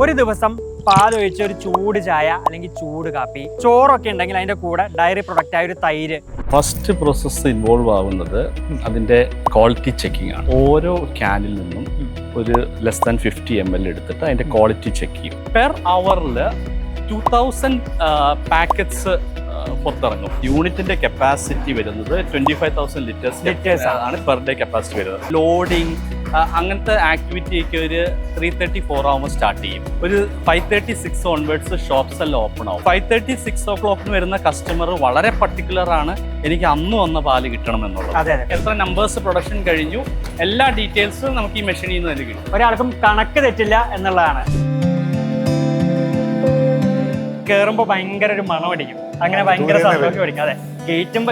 ഒരു ദിവസം പാലൊഴിച്ച് ഒരു ചൂട് ചായ അല്ലെങ്കിൽ ചൂട് കാപ്പി, ചോറൊക്കെ ഉണ്ടെങ്കിൽ അതിന്റെ കൂടെ ഡയറി പ്രൊഡക്റ്റ് ആയ ഒരു തൈര്. ഫസ്റ്റ് പ്രോസസ്സ് ഇൻവോൾവ് ആവുന്നത് അതിൻ്റെ ക്വാളിറ്റി ചെക്കിംഗ് ആണ്. ഓരോ ക്യാനിൽ നിന്നും ഒരു ലെസ് ദാൻ 50 ml എടുത്തിട്ട് അതിൻ്റെ ക്വാളിറ്റി ചെക്ക് ചെയ്യും. പെർ അവറിൽ 2000 പാക്കറ്റ്സ് പുറത്തിറങ്ങും. യൂണിറ്റിന്റെ കപ്പാസിറ്റി വരുന്നത് 25,000 ലിറ്റേഴ്സ് ആണ് പെർ ഡേ കപ്പാസിറ്റി വരുന്നത്. ലോഡിങ് അങ്ങനത്തെ ആക്ടിവിറ്റിയൊക്കെ ഒരു 3:34 ആകുമ്പോൾ സ്റ്റാർട്ട് ചെയ്യും. ഒരു 5:36 ഓൺവേർഡ്സ് ഷോപ്സ് എല്ലാം ഓപ്പൺ ആവും. 5:36 o'clock വരുന്ന കസ്റ്റമർ വളരെ പർട്ടിക്കുലർ ആണ്, എനിക്ക് അന്ന് വന്ന പാല് കിട്ടണം എന്നുള്ളത്. എത്ര നമ്പേഴ്സ് പ്രൊഡക്ഷൻ കഴിഞ്ഞു, എല്ലാ ഡീറ്റെയിൽസും നമുക്ക് ഈ മെഷീനിൽ നിന്ന് തന്നെ കിട്ടും. ഒരാൾക്കും കണക്ക് തെറ്റില്ല എന്നുള്ളതാണ്. കേറുമ്പോ ഭയങ്കര ഒരു മണം അടിക്കും, അങ്ങനെ ഭയങ്കര സന്തോഷം അടിക്കും. അതെ,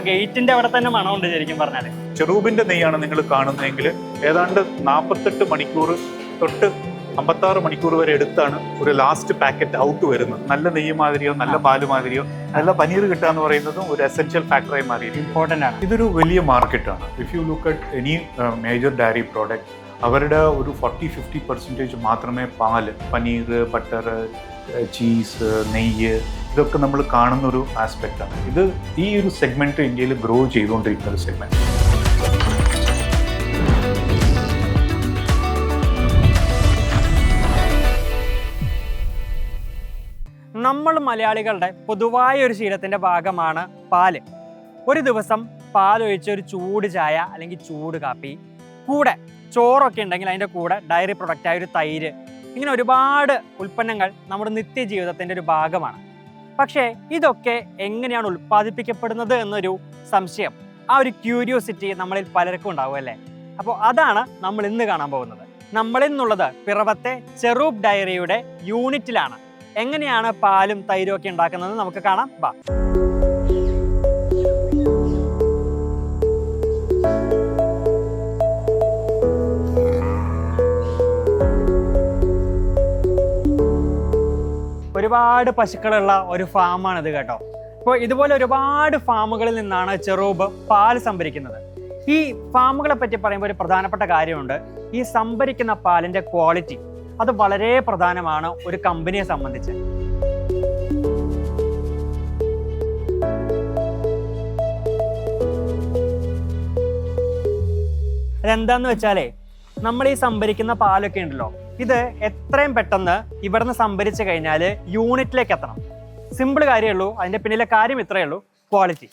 ഗേറ്റിന്റെ അവിടെ തന്നെ മണമുണ്ട് ശരിക്കും പറഞ്ഞാല്. ചെറൂബിന്റെ നെയ്യാണ് നിങ്ങൾ കാണുന്നതെങ്കിൽ ഏതാണ്ട് 48 മണിക്കൂർ തൊട്ട് 56 മണിക്കൂർ വരെ എടുത്താണ് ഒരു ലാസ്റ്റ് പാക്കറ്റ് ഔട്ട് വരുന്നത്. നല്ല നെയ്യ് മാതിരിയോ നല്ല പാല് മാതിരിയോ നല്ല പനീർ കിട്ടുക എന്ന് പറയുന്നതും ഒരു എസെൻഷ്യൽ ഫാക്ടറായി മാറി. ഇമ്പോർട്ടന്റ് ആണ്. ഇതൊരു വലിയ മാർക്കറ്റാണ്. If you look at any major dairy product, അവരുടെ ഒരു 40-50% മാത്രമേ പാല്, പനീർ, ബട്ടർ, ചീസ്, നെയ്യ് ഇതൊക്കെ നമ്മൾ കാണുന്ന ഒരു ആസ്പെക്റ്റാണ്. ഇത് ഈ ഒരു സെഗ്മെന്റ് ഇന്ത്യയിൽ ഗ്രോ ചെയ്തുകൊണ്ടിരിക്കുന്ന ഒരു സെഗ്മെന്റ്. നമ്മൾ മലയാളികളുടെ പൊതുവായ ഒരു ശീലത്തിന്റെ ഭാഗമാണ് പാല്. ഒരു ദിവസം പാലൊഴിച്ച് ഒരു ചൂട് ചായ അല്ലെങ്കിൽ ചൂട് കാപ്പി, കൂടെ ചോറൊക്കെ ഉണ്ടെങ്കിൽ അതിൻ്റെ കൂടെ ഡയറി പ്രൊഡക്റ്റ് ആയ ഒരു തൈര്, ഇങ്ങനെ ഒരുപാട് ഉൽപ്പന്നങ്ങൾ നമ്മുടെ നിത്യജീവിതത്തിൻ്റെ ഒരു ഭാഗമാണ്. പക്ഷേ ഇതൊക്കെ എങ്ങനെയാണ് ഉൽപ്പാദിപ്പിക്കപ്പെടുന്നത് എന്നൊരു സംശയം, ആ ഒരു ക്യൂരിയോസിറ്റി നമ്മളിൽ പലർക്കും ഉണ്ടാവും അല്ലേ? അപ്പോൾ അതാണ് നമ്മൾ ഇന്ന് കാണാൻ പോകുന്നത്. നമ്മളിൽ നിന്നുള്ളത് പിറവത്തെ ചെറൂബ് ഡയറിയുടെ യൂണിറ്റിലാണ്. എങ്ങനെയാണ് പാലും തൈരും ഒക്കെ ഉണ്ടാക്കുന്നത് നമുക്ക് കാണാം. ബാ. ഒരുപാട് പശുക്കളുള്ള ഒരു ഫാമാണിത് കേട്ടോ. അപ്പോൾ ഇതുപോലെ ഒരുപാട് ഫാമുകളിൽ നിന്നാണ് ചെറൂബ് പാൽ സംഭരിക്കുന്നത്. ഈ ഫാമുകളെ പറ്റി പറയുമ്പോൾ ഒരു പ്രധാനപ്പെട്ട കാര്യമുണ്ട്. ഈ സംഭരിക്കുന്ന പാലിന്റെ ക്വാളിറ്റി അത് വളരെ പ്രധാനമാണ് ഒരു കമ്പനിയെ സംബന്ധിച്ച്. അതെന്താന്ന് വെച്ചാലേ, നമ്മൾ ഈ സംഭരിക്കുന്ന പാലൊക്കെ ഉണ്ടല്ലോ, ഇത് എത്രയും പെട്ടെന്ന് ഇവിടുന്ന് സംഭരിച്ചു കഴിഞ്ഞാൽ യൂണിറ്റിലേക്ക് എത്തണം. സിമ്പിൾ കാര്യമേ ഉള്ളൂ. അതിൻ്റെ പിന്നിലെ കാര്യം ഇത്രയേ ഉള്ളൂ, ക്വാളിറ്റി.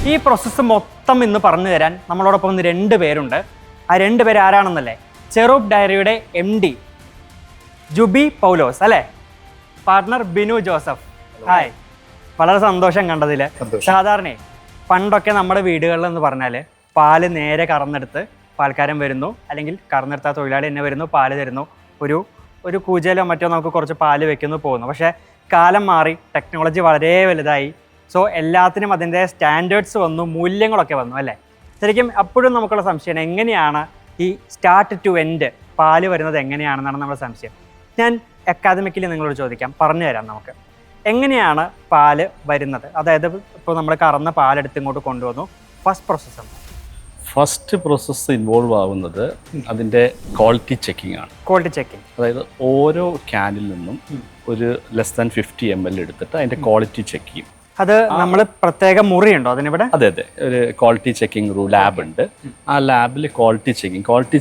ഈ പ്രോസസ്സ് മൊത്തം ഇന്ന് പറഞ്ഞു തരാൻ നമ്മളോടൊപ്പം ഇന്ന് 2 പേരുണ്ട്. ആ 2 പേര് ആരാണെന്നല്ലേ? ചെറൂബ് ഡയറിയുടെ MD ജുബി പൗലോസ് അല്ലേ, പാർട്ണർ ബിനു ജോസഫ്. ഹായ്, വളരെ സന്തോഷം കണ്ടതിൽ. സാധാരണ പണ്ടൊക്കെ നമ്മുടെ വീടുകളിൽ എന്ന് പറഞ്ഞാൽ പാല് നേരെ കറന്നെടുത്ത് പാൽക്കാരൻ വരുന്നു, അല്ലെങ്കിൽ കറന്നെടുത്ത തൊഴിലാളി തന്നെ വരുന്നു, പാല് തരുന്നു, ഒരു കൂജയിലോ മറ്റോ നമുക്ക് കുറച്ച് പാല് വെക്കുന്നു, പോകുന്നു. പക്ഷേ കാലം മാറി, ടെക്നോളജി വളരെ വലുതായി. സോ എല്ലാത്തിനും അതിൻ്റെ സ്റ്റാൻഡേർഡ്സ് വന്നു, മൂല്യങ്ങളൊക്കെ വന്നു അല്ലേ? ശരിക്കും അപ്പോഴും നമുക്കുള്ള സംശയം, എങ്ങനെയാണ് ഈ സ്റ്റാർട്ട് ടു എൻഡ് പാല് വരുന്നത് എങ്ങനെയാണെന്നാണ് നമ്മുടെ സംശയം. ഞാൻ അക്കാദമിക്കലി നിങ്ങളോട് ചോദിക്കാം, പറഞ്ഞു തരാം നമുക്ക്. എങ്ങനെയാണ് പാല് വരുന്നത്? അതായത് ഇപ്പോൾ നമ്മൾ കറന്ന പാലെടുത്ത് ഇങ്ങോട്ട് കൊണ്ടുവന്നു, ഫസ്റ്റ് പ്രോസസ്സ് ഇൻവോൾവ് ആവുന്നത് അതിൻ്റെ ക്വാളിറ്റി ചെക്കിംഗ് ആണ്. ക്വാളിറ്റി ചെക്കിംഗ് അതായത് ഓരോ ക്യാനിൽ നിന്നും ഒരു ലെസ് ദാൻ 50 ml എടുത്തിട്ട് അതിൻ്റെ ക്വാളിറ്റി ചെക്ക് ചെയ്യും. അത് നമ്മൾ പ്രത്യേക മുറിയുണ്ടോ അതിനിവിടെ? അതെ, ഒരു ക്വാളിറ്റി ചെക്കിംഗ് ലാബ് ഉണ്ട്. ആ ലാബിൽ ക്വാളിറ്റി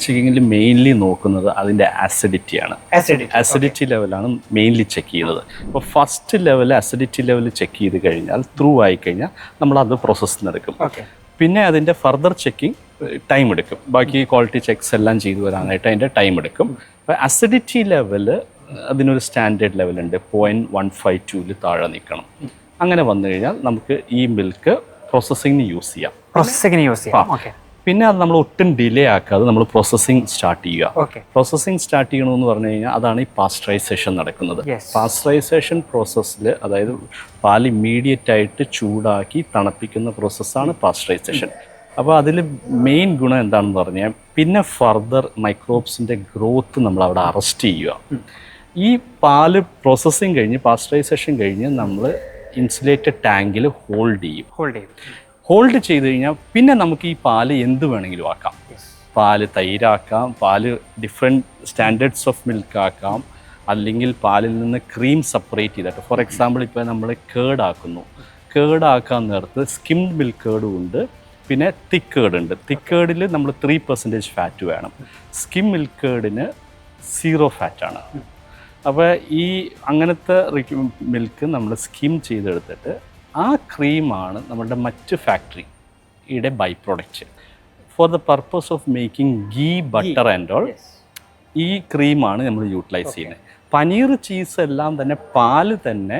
ചെക്കിങ്ങിൽ മെയിൻലി നോക്കുന്നത് അതിൻ്റെ അസിഡിറ്റിയാണ്. അസിഡിറ്റി ലെവലാണ് മെയിൻലി ചെക്ക് ചെയ്യുന്നത്. അപ്പോൾ first level acidity level check ചെയ്ത് കഴിഞ്ഞാൽ, ത്രൂ ആയി കഴിഞ്ഞാൽ നമ്മൾ അത് പ്രോസസ്സിന് എടുക്കും. പിന്നെ അതിൻ്റെ ഫർദർ ചെക്കിംഗ് ടൈം എടുക്കും. ബാക്കി ക്വാളിറ്റി ചെക്സ് എല്ലാം ചെയ്തു വരാനായിട്ട് അതിൻ്റെ ടൈം എടുക്കും. അപ്പോൾ അസിഡിറ്റി ലെവല് അതിനൊരു സ്റ്റാൻഡേർഡ് ലെവലുണ്ട്, 0.152 താഴെ നിൽക്കണം. അങ്ങനെ വന്നു കഴിഞ്ഞാൽ നമുക്ക് ഈ മിൽക്ക് പ്രോസസ്സിങ്ങിന് യൂസ് ചെയ്യാം. പിന്നെ അത് നമ്മൾ ഒട്ടും ഡിലേ ആക്കാതെ നമ്മൾ പ്രോസസ്സിങ് സ്റ്റാർട്ട് ചെയ്യുക. ഓക്കെ. പ്രോസസ്സിങ് സ്റ്റാർട്ട് ചെയ്യണമെന്ന് പറഞ്ഞു കഴിഞ്ഞാൽ അതാണ് ഈ പാസ്ചറൈസേഷൻ നടക്കുന്നത്. പാസ്ചറൈസേഷൻ പ്രോസസ്സിൽ, അതായത് പാൽ ഇമ്മീഡിയറ്റ് ആയിട്ട് ചൂടാക്കി തണുപ്പിക്കുന്ന പ്രോസസ്സാണ് പാസ്ചറൈസേഷൻ. അപ്പോൾ അതിൽ മെയിൻ ഗുണം എന്താണെന്ന് പറഞ്ഞാൽ പിന്നെ ഫർദർ മൈക്രോബ്സിൻ്റെ ഗ്രോത്ത് നമ്മൾ അവിടെ അറസ്റ്റ് ചെയ്യുക. ഈ പാല് പ്രോസസ്സിങ് കഴിഞ്ഞ് പാസ്ചറൈസേഷൻ കഴിഞ്ഞ് നമ്മൾ ഇൻസുലേറ്റഡ് ടാങ്കിൽ ഹോൾഡ് ചെയ്ത് കഴിഞ്ഞാൽ പിന്നെ നമുക്ക് ഈ പാല് എന്ത് വേണമെങ്കിലും ആക്കാം. പാല് തൈരാക്കാം, പാല് ഡിഫറെൻറ്റ് സ്റ്റാൻഡേർഡ്സ് ഓഫ് മിൽക്ക് ആക്കാം, അല്ലെങ്കിൽ പാലിൽ നിന്ന് ക്രീം സെപ്പറേറ്റ് ചെയ്തിട്ട്, ഫോർ എക്സാമ്പിൾ ഇപ്പോൾ നമ്മൾ കേർഡാക്കാൻ നേരത്ത് സ്കിംഡ് മിൽക്ക് കേർഡും ഉണ്ട്, പിന്നെ തിക്ക് കേർഡ് ഉണ്ട്. തിക്ക് കേർഡിൽ നമ്മൾ 3% ഫാറ്റ് വേണം, സ്കിം മിൽക്ക് കേർഡിന് 0 ഫാറ്റാണ്. അപ്പോൾ ഈ അങ്ങനത്തെ മിൽക്ക് നമ്മൾ സ്കിം ചെയ്തെടുത്തിട്ട് ആ ക്രീമാണ് നമ്മളുടെ മറ്റ് ഫാക്ടറിയുടെ by product. For the purpose of making ghee, butter and all, ഈ ക്രീമാണ് നമ്മൾ യൂട്ടിലൈസ് ചെയ്യുന്നത്. പനീർ, ചീസ് എല്ലാം തന്നെ പാല് തന്നെ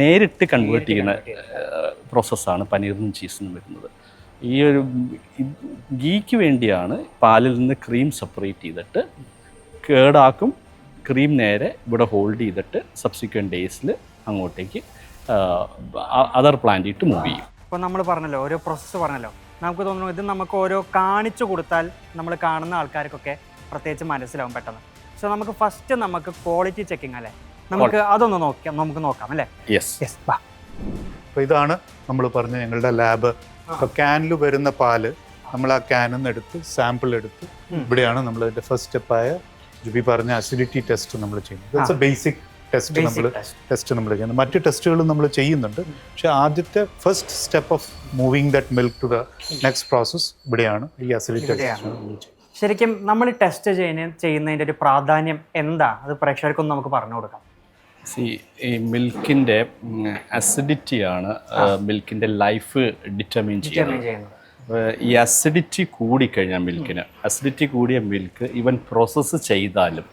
നേരിട്ട് കൺവേർട്ട് ചെയ്യുന്ന പ്രോസസ്സാണ് പനീറിനും ചീസിനും വരുന്നത്. ഈ ഒരു ഗീക്ക് വേണ്ടിയാണ് പാലിൽ നിന്ന് ക്രീം സെപ്പറേറ്റ് ചെയ്തിട്ട് കേടാക്കും, ക്രീം നേരെ ഇവിടെ ഹോൾഡ് ചെയ്തിട്ട് സബ്സിക്വൻറ്റ് ഡേയ്സിൽ അങ്ങോട്ടേക്ക് അതർ പ്ലാന്റിട്ട് മൂവ് ചെയ്യും. ഇപ്പോൾ നമ്മൾ പറഞ്ഞല്ലോ, ഓരോ പ്രോസസ്സ് പറഞ്ഞല്ലോ, നമുക്ക് തോന്നുന്നു ഇത് നമുക്ക് ഓരോ കാണിച്ചു കൊടുത്താൽ നമ്മൾ കാണുന്ന ആൾക്കാർക്കൊക്കെ പ്രത്യേകിച്ച് മനസ്സിലാവും പെട്ടെന്ന്. സോ നമുക്ക് ഫസ്റ്റ് നമുക്ക് ക്വാളിറ്റി ചെക്കിങ് അല്ലേ, നമുക്ക് അതൊന്ന് നമുക്ക് നോക്കാം അല്ലേ? യെസ്. അപ്പോൾ ഇതാണ് നമ്മൾ പറഞ്ഞ ഞങ്ങളുടെ ലാബ്. ഇപ്പോൾ ക്യാനിൽ വരുന്ന പാല് നമ്മൾ ആ ക്യാനിൽ നിന്ന് എടുത്ത് സാമ്പിൾ എടുത്ത് ഇവിടെയാണ് നമ്മൾ അതിൻ്റെ ഫസ്റ്റ് സ്റ്റെപ്പായ ജുബി പറഞ്ഞ അസിഡിറ്റി ടെസ്റ്റ് നമ്മൾ ചെയ്യുന്നത്. ബേസിക് ടെസ്റ്റ് നമ്മൾ ചെയ്യുന്നത്. മറ്റ് ടെസ്റ്റുകളും നമ്മൾ ചെയ്യുന്നുണ്ട്, പക്ഷേ ആദ്യത്തെ first step of moving that milk to the next process ഇവിടെയാണ്, ഈ അസിഡിറ്റി ടെസ്റ്റ്. ശരിക്കും നമ്മൾ ടെസ്റ്റ് ചെയ്യുന്നതിൻ്റെ ഒരു പ്രാധാന്യം എന്താ, അത് പ്രേക്ഷകർക്കൊന്ന് നമുക്ക് പറഞ്ഞു കൊടുക്കാം. ഈ മിൽക്കിൻ്റെ അസിഡിറ്റിയാണ് മിൽക്കിൻ്റെ ലൈഫ് ഡിറ്റർമിൻ ചെയ്യുന്നത്. ഈ അസിഡിറ്റി കൂടിക്കഴിഞ്ഞാൽ അസിഡിറ്റി കൂടിയ മിൽക്ക് ഈവൻ പ്രോസസ്സ് ചെയ്താലും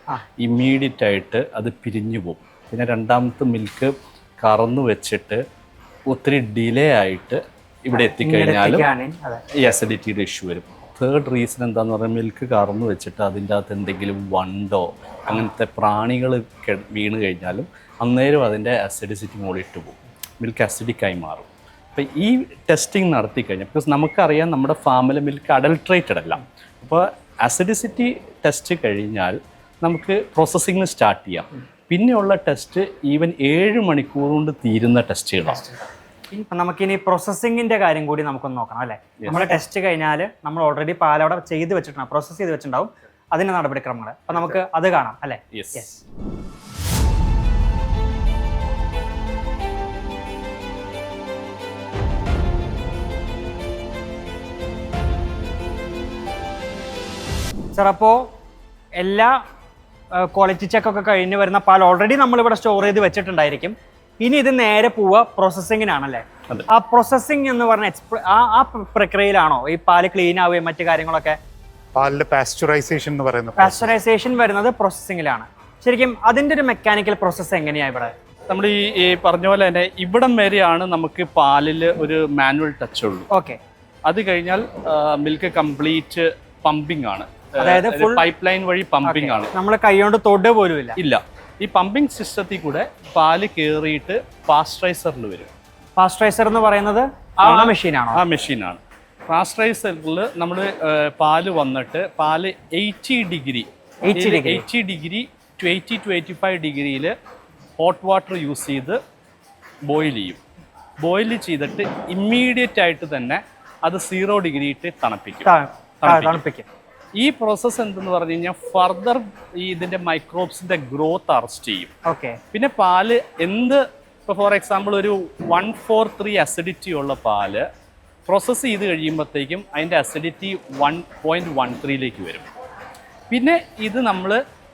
ഇമ്മീഡിയറ്റ് ആയിട്ട് അത് പിരിഞ്ഞു പോകും. പിന്നെ രണ്ടാമത്തെ മിൽക്ക് കറന്നു വെച്ചിട്ട് ഒത്തിരി ഡിലേ ആയിട്ട് ഇവിടെ എത്തിക്കഴിഞ്ഞാലും ഈ അസിഡിറ്റിയുടെ ഇഷ്യൂ വരും. തേർഡ് റീസൺ എന്താണെന്ന് പറഞ്ഞാൽ മിൽക്ക് കറന്നു വെച്ചിട്ട് അതിൻ്റെ അകത്ത് എന്തെങ്കിലും വണ്ടോ അങ്ങനത്തെ പ്രാണികൾ വീണ് കഴിഞ്ഞാലും അന്നേരം അതിൻ്റെ അസിഡിസിറ്റി മുകളിലിട്ട് പോകും, മിൽക്ക് അസിഡിക്കായി മാറും. അപ്പോൾ ഈ ടെസ്റ്റിംഗ് നടത്തി കഴിഞ്ഞാൽ, ബിക്കോസ് നമുക്കറിയാം നമ്മുടെ ഫാമിലെ മിൽക്ക് അഡൾട്രേറ്റഡ് അല്ല, അപ്പോൾ അസിഡിസിറ്റി ടെസ്റ്റ് കഴിഞ്ഞാൽ നമുക്ക് പ്രോസസ്സിങ് സ്റ്റാർട്ട് ചെയ്യാം. പിന്നെയുള്ള ടെസ്റ്റ് ഈവൻ 7 മണിക്കൂർ കൊണ്ട് തീരുന്ന ടെസ്റ്റുകളാണ്. നമുക്കിനി പ്രോസസ്സിങ്ങിൻ്റെ കാര്യം കൂടി നമുക്കൊന്ന് നോക്കണം അല്ലേ? നമ്മൾ ടെസ്റ്റ് കഴിഞ്ഞാൽ നമ്മൾ ഓൾറെഡി പാലവിടെ ചെയ്ത് വെച്ചിട്ടുണ്ടാവും, പ്രോസസ്സ് ചെയ്ത് വെച്ചിട്ടുണ്ടാവും, അതിൻ്റെ നടപടിക്രമങ്ങൾ. അപ്പം നമുക്ക് അത് കാണാം അല്ലേ? യെസ്. സാർ, അപ്പോൾ എല്ലാ ക്വാളിറ്റി ചെക്കൊക്കെ കഴിഞ്ഞ് വരുന്ന പാൽ ഓൾറെഡി നമ്മളിവിടെ സ്റ്റോർ ചെയ്ത് വെച്ചിട്ടുണ്ടായിരിക്കും. ഇനി ഇത് നേരെ പോവുക പ്രോസസ്സിങ്ങിനാണല്ലേ? ആ പ്രോസസ്സിങ് എന്ന് പറഞ്ഞ ആ പ്രക്രിയയിലാണോ ഈ പാല് ക്ലീൻ ആവുകയും മറ്റു കാര്യങ്ങളൊക്കെ? പാലിന്റെ പാസ്ചറൈസേഷൻ എന്ന് പറയുന്നത്, പാസ്ചറൈസേഷൻ വരുന്നത് പ്രോസസ്സിങ്ങിലാണ്. ശരിക്കും അതിൻ്റെ ഒരു മെക്കാനിക്കൽ പ്രോസസ്സ് എങ്ങനെയാണ് ഇവിടെ? നമ്മൾ ഈ പറഞ്ഞ പോലെ തന്നെ ഇവിടം വരെയാണ് നമുക്ക് പാലിൽ ഒരു മാനുവൽ ടച്ച് ഉള്ളൂ. ഓക്കെ. അത് കഴിഞ്ഞാൽ മിൽക്ക് കംപ്ലീറ്റ് പമ്പിംഗ് ആണ്, അതായത് പൈപ്പ് ലൈൻ വഴി പമ്പിംഗ് ആണ്. നമ്മൾ കൈകൊണ്ട് തൊടുക പോലും ഇല്ല. ഈ പമ്പിംഗ് സിസ്റ്റത്തിൽ കൂടെ പാല് കയറിയിട്ട് പാസ്ചറൈസറിൽ വരും. പാസ്ചറൈസർ എന്ന് പറയുന്നത് ആ മെഷീനാണോ? ആ മെഷീനാണ്. പാസ്ചറൈസറിൽ നമ്മൾ പാല് വന്നിട്ട് പാല് 80 ഡിഗ്രി ടു 85 ഡിഗ്രിയിൽ ഹോട്ട് വാട്ടർ യൂസ് ചെയ്ത് ബോയിൽ ചെയ്യും. ബോയിൽ ചെയ്തിട്ട് ഇമ്മീഡിയറ്റ് ആയിട്ട് തന്നെ അത് 0 ഡിഗ്രി ഇട്ട് തണുപ്പിക്കും. ഈ പ്രോസസ്സ് എന്തെന്ന് പറഞ്ഞു കഴിഞ്ഞാൽ ഫർദർ ഈ ഇതിൻ്റെ മൈക്രോബ്സിൻ്റെ ഗ്രോത്ത് അറസ്റ്റ് ചെയ്യും. ഓക്കെ. പിന്നെ പാല് ഇപ്പോൾ ഫോർ എക്സാമ്പിൾ ഒരു 143 അസിഡിറ്റി ഉള്ള പാല് പ്രോസസ്സ് ചെയ്ത് കഴിയുമ്പോഴത്തേക്കും അതിൻ്റെ അസിഡിറ്റി 1.13 വരും. പിന്നെ ഇത് നമ്മൾ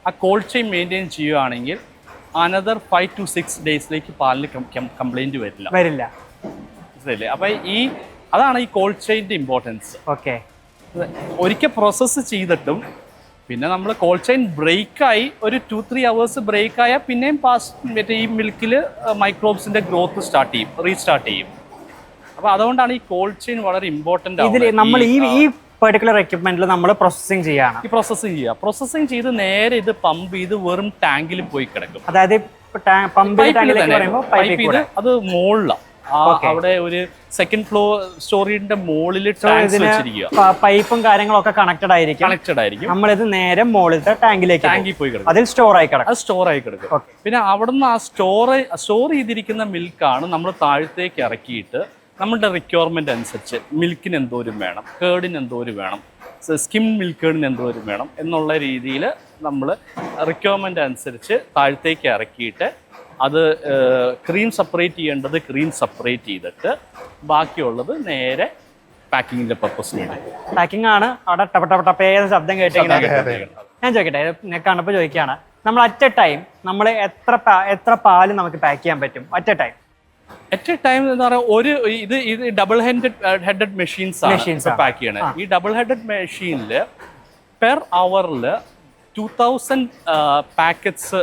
ആ കോൾഡ് ചെയിൻ മെയിൻറ്റെയിൻ ചെയ്യുകയാണെങ്കിൽ അനദർ 5 to 6 ഡേയ്സിലേക്ക് പാലിന് കംപ്ലൈൻറ്റ് വരില്ല. മനസ്സിലായില്ലേ? അപ്പം അതാണ് ഈ കോൾഡ് ചെയിൻ്റെ ഇമ്പോർട്ടൻസ്. ഓക്കെ. ഒരിക്കൽ പ്രോസസ്സ് ചെയ്തിട്ടും പിന്നെ നമ്മൾ കോൾഡ് ചെയിൻ ബ്രേക്കായി ഒരു 2-3 hours ബ്രേക്കായാൽ പിന്നെയും ഈ മിൽക്കിൽ മൈക്രോബ്സിൻ്റെ ഗ്രോത്ത് റീസ്റ്റാർട്ട് ചെയ്യും. അപ്പോൾ അതുകൊണ്ടാണ് ഈ കോൾഡ് ചെയിൻ വളരെ ഇമ്പോർട്ടൻ്റ്. ഇതിൽ നമ്മൾ ഈ പെർട്ടിക്കുലർ എക്യുപ്മെന്റിൽ നമ്മൾ പ്രോസസ്സിങ് ചെയ്യാണ്. ഈ പ്രോസസ്സിങ് ചെയ്ത് നേരെ ഇത് പമ്പ് ചെയ്ത് വെറും ടാങ്കിൽ പോയി കിടക്കും. അതായത് പമ്പിൽ ടാങ്കിലേക്ക് പറയുമ്പോൾ പൈപ്പ് ചെയ്ത് അത് മുകളിലാണ്, അവിടെ ഒരു സെക്കൻഡ് ഫ്ലോർ സ്റ്റോറിന്റെ മുകളിൽ പൈപ്പും കാര്യങ്ങളൊക്കെ കണക്റ്റഡ് ആയിരിക്കും. നമ്മളിത് നേരെ മുകളിലത്തെ ടാങ്കിൽ പോയി കിടക്കും. അതിൽ സ്റ്റോർ ആയി കിടക്കും. പിന്നെ അവിടുന്ന് ആ സ്റ്റോർ ചെയ്തിരിക്കുന്ന മിൽക്കാണ് നമ്മൾ താഴത്തേക്ക് ഇറക്കിയിട്ട് നമ്മുടെ റിക്വയർമെന്റ് അനുസരിച്ച് മിൽക്കിന് എന്തോരം വേണം, കേടിന് എന്തോരം വേണം, സ്കിം മിൽക്കേടിന് എന്തോരം വേണം എന്നുള്ള രീതിയിൽ നമ്മൾ റിക്വയർമെന്റ് അനുസരിച്ച് താഴത്തേക്ക് ഇറക്കിയിട്ട് അത് ക്രീം സെപ്പറേറ്റ് ചെയ്യേണ്ടത് ക്രീം സെപ്പറേറ്റ് ചെയ്തിട്ട് ബാക്കിയുള്ളത് നേരെ പാക്കിങ്ങിന്റെ പർപ്പസിന് വേണ്ടി. പാക്കിംഗ് ആണ്. അവിടെ ടപ്പേത ശബ്ദം കേട്ടിങ്ങനെ ഞാൻ ചോദിക്കട്ടെ, കണ്ടപ്പോൾ ചോദിക്കുകയാണ്, നമ്മൾ അറ്റ് എ ടൈം നമ്മൾ എത്ര പാല് നമുക്ക് പാക്ക് ചെയ്യാൻ പറ്റും അറ്റ് എ ടൈം എന്ന് പറയുക ഇത് ഡബിൾ ഹെഡഡ് മെഷീൻസ് ആണ് പാക്ക് ചെയ്യണത്. ഈ ഡബിൾ ഹെഡഡ് മെഷീനിൽ പെർ അവറിൽ 2000 പാക്കറ്റ്സ്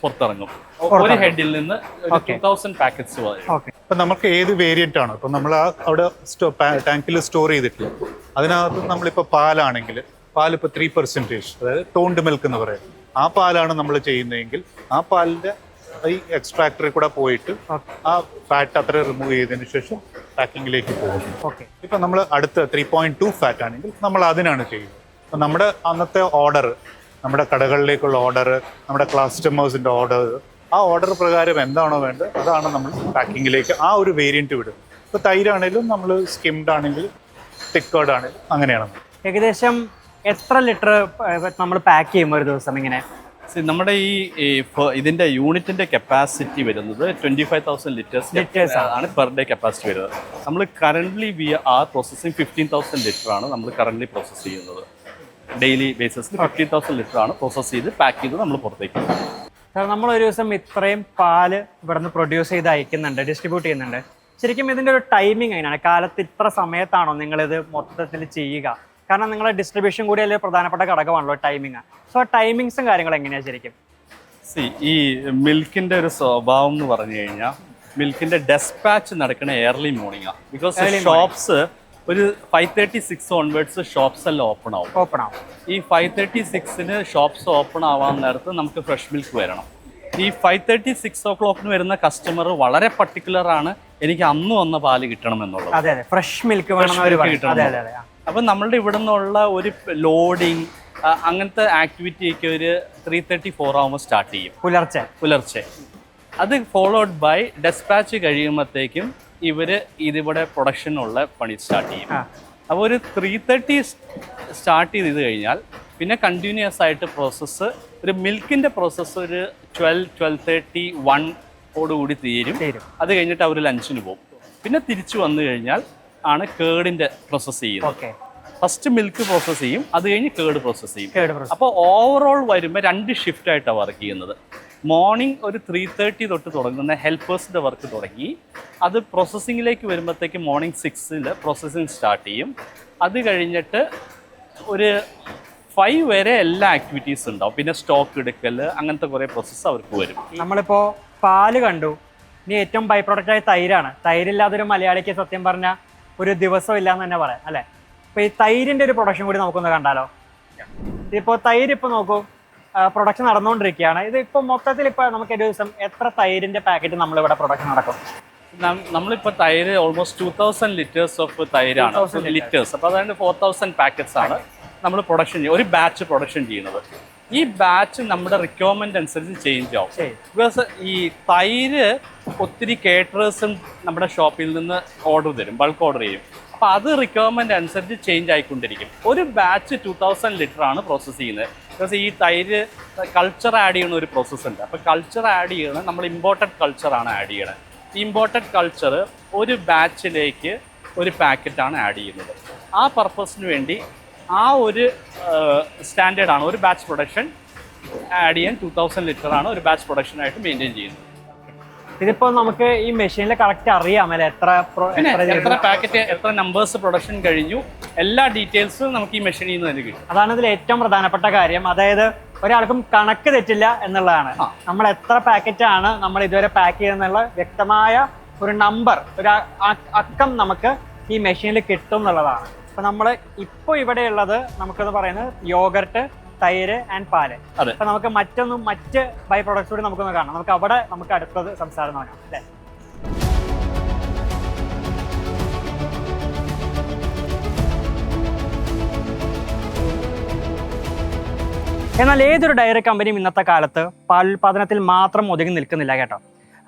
പുറത്തിറങ്ങും. ഒരു ഹെഡിൽ നിന്ന് 2000 പാക്കറ്റ്സ് വരും. ഇപ്പൊ നമുക്ക് ഏത് വേരിയന്റ് ആണ് ഇപ്പൊ നമ്മൾ അവിടെ ടാങ്കിൽ സ്റ്റോർ ചെയ്തിട്ടില്ല, അതിനകത്ത് നമ്മളിപ്പോ പാലാണെങ്കിൽ പാലിപ്പോ 3%, അതായത് ടോൺഡ് മിൽക്ക് എന്ന് പറയും, ആ പാലാണ് നമ്മൾ ചെയ്യുന്നതെങ്കിൽ ആ പാലിന്റെ ഈ എക്സ്ട്രാക്ടറിൽ കൂടെ പോയിട്ട് ആ ഫാറ്റ് അത്ര റിമൂവ് ചെയ്തതിനു ശേഷം പാക്കിങ്ങിലേക്ക് പോകും. ഇപ്പൊ നമ്മൾ അടുത്ത 3.2 ഫാറ്റ് ആണെങ്കിൽ നമ്മൾ അതിനാണ് ചെയ്യുന്നത്. അപ്പൊ നമ്മുടെ അന്നത്തെ ഓർഡർ, നമ്മുടെ കടകളിലേക്കുള്ള ഓർഡർ, നമ്മുടെ കസ്റ്റമേഴ്സിന്റെ ഓർഡർ, ആ ഓർഡർ പ്രകാരം എന്താണോ വേണ്ടത് അതാണ് നമ്മൾ പാക്കിങ്ങിലേക്ക് ആ ഒരു വേരിയന്റ് വിടും. ഇപ്പൊ തൈരാണെങ്കിലും നമ്മൾ സ്കിംഡ് ആണെങ്കിലും തിക്കേർഡ് ആണെങ്കിലും അങ്ങനെയാണ്. ഏകദേശം എത്ര ലിറ്റർ നമ്മൾ പാക്ക് ചെയ്യുമ്പോൾ ഒരു ദിവസം ഇങ്ങനെ? നമ്മുടെ ഇതിന്റെ യൂണിറ്റിന്റെ കപ്പാസിറ്റി വരുന്നത് 25,000 ലിറ്റേഴ്സ് ആണ് പെർ ഡേ കപ്പാസിറ്റി വരുന്നത്. നമ്മൾ currently we are processing 15,000 litre ആണ് നമ്മൾ കറന്റ്ലി പ്രോസസ് ചെയ്യുന്നത്. ഡെയിലി ബേസിസിൽ 15,000 ലിറ്റർ ആണ് പ്രോസസ് ചെയ്ത് പാക്ക് ചെയ്ത് നമ്മൾ പുറത്തേക്ക്. നമ്മൾ ഒരു ദിവസം ഇത്രയും പാല് ഇവിടുന്ന് പ്രൊഡ്യൂസ് ചെയ്ത് അയക്കുന്നുണ്ട്, ഡിസ്ട്രിബ്യൂട്ട് ചെയ്യുന്നുണ്ട്. ശരിക്കും ഇതിൻ്റെ ഒരു ടൈമിംഗ് എങ്ങനെയാണ്? കാലത്ത് ഇത്ര സമയത്താണോ നിങ്ങളിത് മൊത്തത്തിൽ ചെയ്യുക? കാരണം നിങ്ങളുടെ ഡിസ്ട്രിബ്യൂഷൻ കൂടി അതിൽ പ്രധാനപ്പെട്ട ഘടകമാണല്ലോ ടൈമിങ്. സോ ടൈമിങ്സും കാര്യങ്ങളും എങ്ങനെയാണ് ശരിക്കും? ഈ മിൽക്കിന്റെ ഒരു സ്വഭാവം എന്ന് പറഞ്ഞു കഴിഞ്ഞാൽ മിൽക്കിന്റെ ഡെസ്പാച്ച് നടക്കുന്ന ഏർലി മോർണിംഗ് ആണ്. ബിക്കോസ് ഷോപ്സ് ഒരു 5:36 ഓൺവേർഡ്സ് ഷോപ്സ് എല്ലാം ഓപ്പൺ ആവും. ഈ 5:36 ഷോപ്സ് ഓപ്പൺ ആവാൻ നേരത്ത് നമുക്ക് ഫ്രഷ് മിൽക്ക് വരണം. ഈ 5:36 o'clock വരുന്ന കസ്റ്റമർ വളരെ പർട്ടിക്കുലർ ആണ്, എനിക്ക് അന്ന് വന്ന പാല് കിട്ടണം എന്നുള്ളത്. ഫ്രഷ് മിൽക്ക് കിട്ടണം. അപ്പം നമ്മളുടെ ഇവിടെ നിന്നുള്ള ഒരു ലോഡിങ് അങ്ങനത്തെ ആക്ടിവിറ്റിയൊക്കെ ഒരു 3:34 ആകുമ്പോൾ സ്റ്റാർട്ട് ചെയ്യും പുലർച്ചെ. അത് ഫോളോഡ് ബൈ ഡെസ്പാച്ച് കഴിയുമ്പോഴത്തേക്കും ഇതിവിടെ പ്രൊഡക്ഷനുള്ള പണി സ്റ്റാർട്ട് ചെയ്യും. അപ്പോൾ ഒരു 3:30 സ്റ്റാർട്ട് ചെയ്ത് കഴിഞ്ഞാൽ പിന്നെ കണ്ടിന്യൂസ് ആയിട്ട് പ്രോസസ്സ്, ഒരു മിൽക്കിൻ്റെ പ്രോസസ്സ് ഒരു 12:30 1 തീരും. അത് കഴിഞ്ഞിട്ട് അവർ ലഞ്ചിന് പോകും. പിന്നെ തിരിച്ചു വന്നു കഴിഞ്ഞാൽ ആണ് കേടിൻ്റെ പ്രോസസ്സ് ചെയ്യുന്നത്. ഫസ്റ്റ് മിൽക്ക് പ്രോസസ്സ് ചെയ്യും, അത് കഴിഞ്ഞ് കേട് പ്രോസസ്സ് ചെയ്യും. അപ്പോൾ ഓവറോൾ വരുമ്പോൾ 2 ഷിഫ്റ്റായിട്ടാണ് വർക്ക് ചെയ്യുന്നത്. മോർണിംഗ് ഒരു 3:30 തൊട്ട് തുടങ്ങുന്ന ഹെൽപ്പേഴ്സിൻ്റെ വർക്ക് തുടങ്ങി അത് പ്രോസസ്സിങ്ങിലേക്ക് വരുമ്പോഴത്തേക്ക് മോർണിംഗ് 6 പ്രോസസ്സിങ് സ്റ്റാർട്ട് ചെയ്യും. അത് കഴിഞ്ഞിട്ട് ഒരു 5 വരെ എല്ലാ ആക്ടിവിറ്റീസ് ഉണ്ടാവും. പിന്നെ സ്റ്റോക്ക് എടുക്കൽ അങ്ങനത്തെ കുറേ പ്രോസസ്സ് അവർക്ക് വരും. നമ്മളിപ്പോൾ പാല് കണ്ടു, ഇനി ഏറ്റവും ബൈ പ്രോഡക്റ്റായ തൈരാണ്. തൈരില്ലാതൊരു മലയാളിക്ക് സത്യം പറഞ്ഞാൽ ഒരു ദിവസം ഇല്ലാന്ന് തന്നെ പറയാം അല്ലേ? അപ്പോൾ ഈ തൈരിൻ്റെ ഒരു പ്രൊഡക്ഷൻ കൂടി നമുക്കൊന്ന് കണ്ടാലോ? ഇപ്പോൾ തൈര് ഇപ്പോൾ നോക്കൂ, പ്രൊഡക്ഷൻ നടന്നുകൊണ്ടിരിക്കുകയാണ്. ഇത് ഇപ്പോൾ മൊത്തത്തിൽ ഇപ്പോൾ നമുക്ക് ഒരു ദിവസം എത്ര തൈരിൻ്റെ പാക്കറ്റ് നമ്മളിവിടെ പ്രൊഡക്ഷൻ നടക്കും? നമ്മളിപ്പോൾ തൈര് ഓൾമോസ്റ്റ് 2000 ലിറ്റേഴ്സ് ഓഫ് തൈരാണ് ലിറ്റേഴ്സ്. അപ്പോൾ അതായത് 4000 പാക്കറ്റ്സ് ആണ് നമ്മൾ പ്രൊഡക്ഷൻ ഒരു ബാച്ച് പ്രൊഡക്ഷൻ ചെയ്യുന്നത്. ഈ ബാച്ച് നമ്മുടെ റിക്വയർമെന്റ് അനുസരിച്ച് ചേഞ്ച് ആവും. ബിക്കോസ് ഈ തൈര് ഒത്തിരി കേറ്ററേഴ്സും നമ്മുടെ ഷോപ്പിൽ നിന്ന് ഓർഡർ തരും, ബൾക്ക് ഓർഡർ ചെയ്യും. അപ്പോൾ അത് റിക്വയർമെന്റ് അനുസരിച്ച് ചേഞ്ച് ആയിക്കൊണ്ടിരിക്കും. ഒരു ബാച്ച് 2000 ലിറ്റർ ആണ് പ്രോസസ്സ് ചെയ്യുന്നത്. ബിക്കോസ് ഈ തൈര് കൾച്ചർ ആഡ് ചെയ്യുന്ന ഒരു പ്രോസസ്സ് ഉണ്ട്. അപ്പോൾ കൾച്ചർ ആഡ് ചെയ്യണം, നമ്മൾ ഇമ്പോർട്ടഡ് കൾച്ചറാണ് ആഡ് ചെയ്യണത്. ഇമ്പോർട്ടഡ് കൾച്ചർ ഒരു ബാച്ചിലേക്ക് ഒരു പാക്കറ്റാണ് ആഡ് ചെയ്യുന്നത്. ആ പർപ്പസിന് വേണ്ടി ആ ഒരു സ്റ്റാൻഡേർഡാണ് ഒരു ബാച്ച് പ്രൊഡക്ഷൻ ആഡ് ചെയ്യാൻ 2000 ലിറ്റർ ആണ് ഒരു ബാച്ച് പ്രൊഡക്ഷനായിട്ട് മെയിൻറ്റെയിൻ ചെയ്യുന്നത്. ഇതിപ്പോൾ നമുക്ക് ഈ മെഷീനിൽ കറക്റ്റ് അറിയാമല്ലേ എത്ര പാക്കറ്റ്, എത്ര നമ്പേഴ്സ് പ്രൊഡക്ഷൻ കഴിഞ്ഞു, എല്ലാ ഡീറ്റെയിൽസും നമുക്ക് ഈ മെഷീനിൽ നിന്ന് തന്നെ കിട്ടും. അതാണ് ഇതിൽ ഏറ്റവും പ്രധാനപ്പെട്ട കാര്യം. അതായത് ഒരാൾക്കും കണക്ക് തെറ്റില്ല എന്നുള്ളതാണ്. നമ്മൾ എത്ര പാക്കറ്റാണ് നമ്മൾ ഇതുവരെ പാക്ക് ചെയ്തെന്നുള്ള വ്യക്തമായ ഒരു നമ്പർ, ഒരു അക്കം നമുക്ക് ഈ മെഷീനിൽ കിട്ടും എന്നുള്ളതാണ്. അപ്പൊ നമ്മൾ ഇപ്പോൾ ഇവിടെ ഉള്ളത് നമുക്കെന്ന് പറയുന്നത് യോഗർട്ട്, തൈര് ആൻഡ് പാല്. അതെ. അപ്പൊ നമുക്ക് മറ്റ് ബൈ പ്രോഡക്ട്സ് കൂടി നമുക്കൊന്ന് കാണാം. നമുക്ക് അടുത്തത് സംസാരം നോക്കാം അല്ലേ. എന്നാൽ ഏതൊരു ഡയറി കമ്പനിയും ഇന്നത്തെ കാലത്ത് പാലുൽപാദനത്തിൽ മാത്രം ഒതുങ്ങി നിൽക്കുന്നില്ല കേട്ടോ.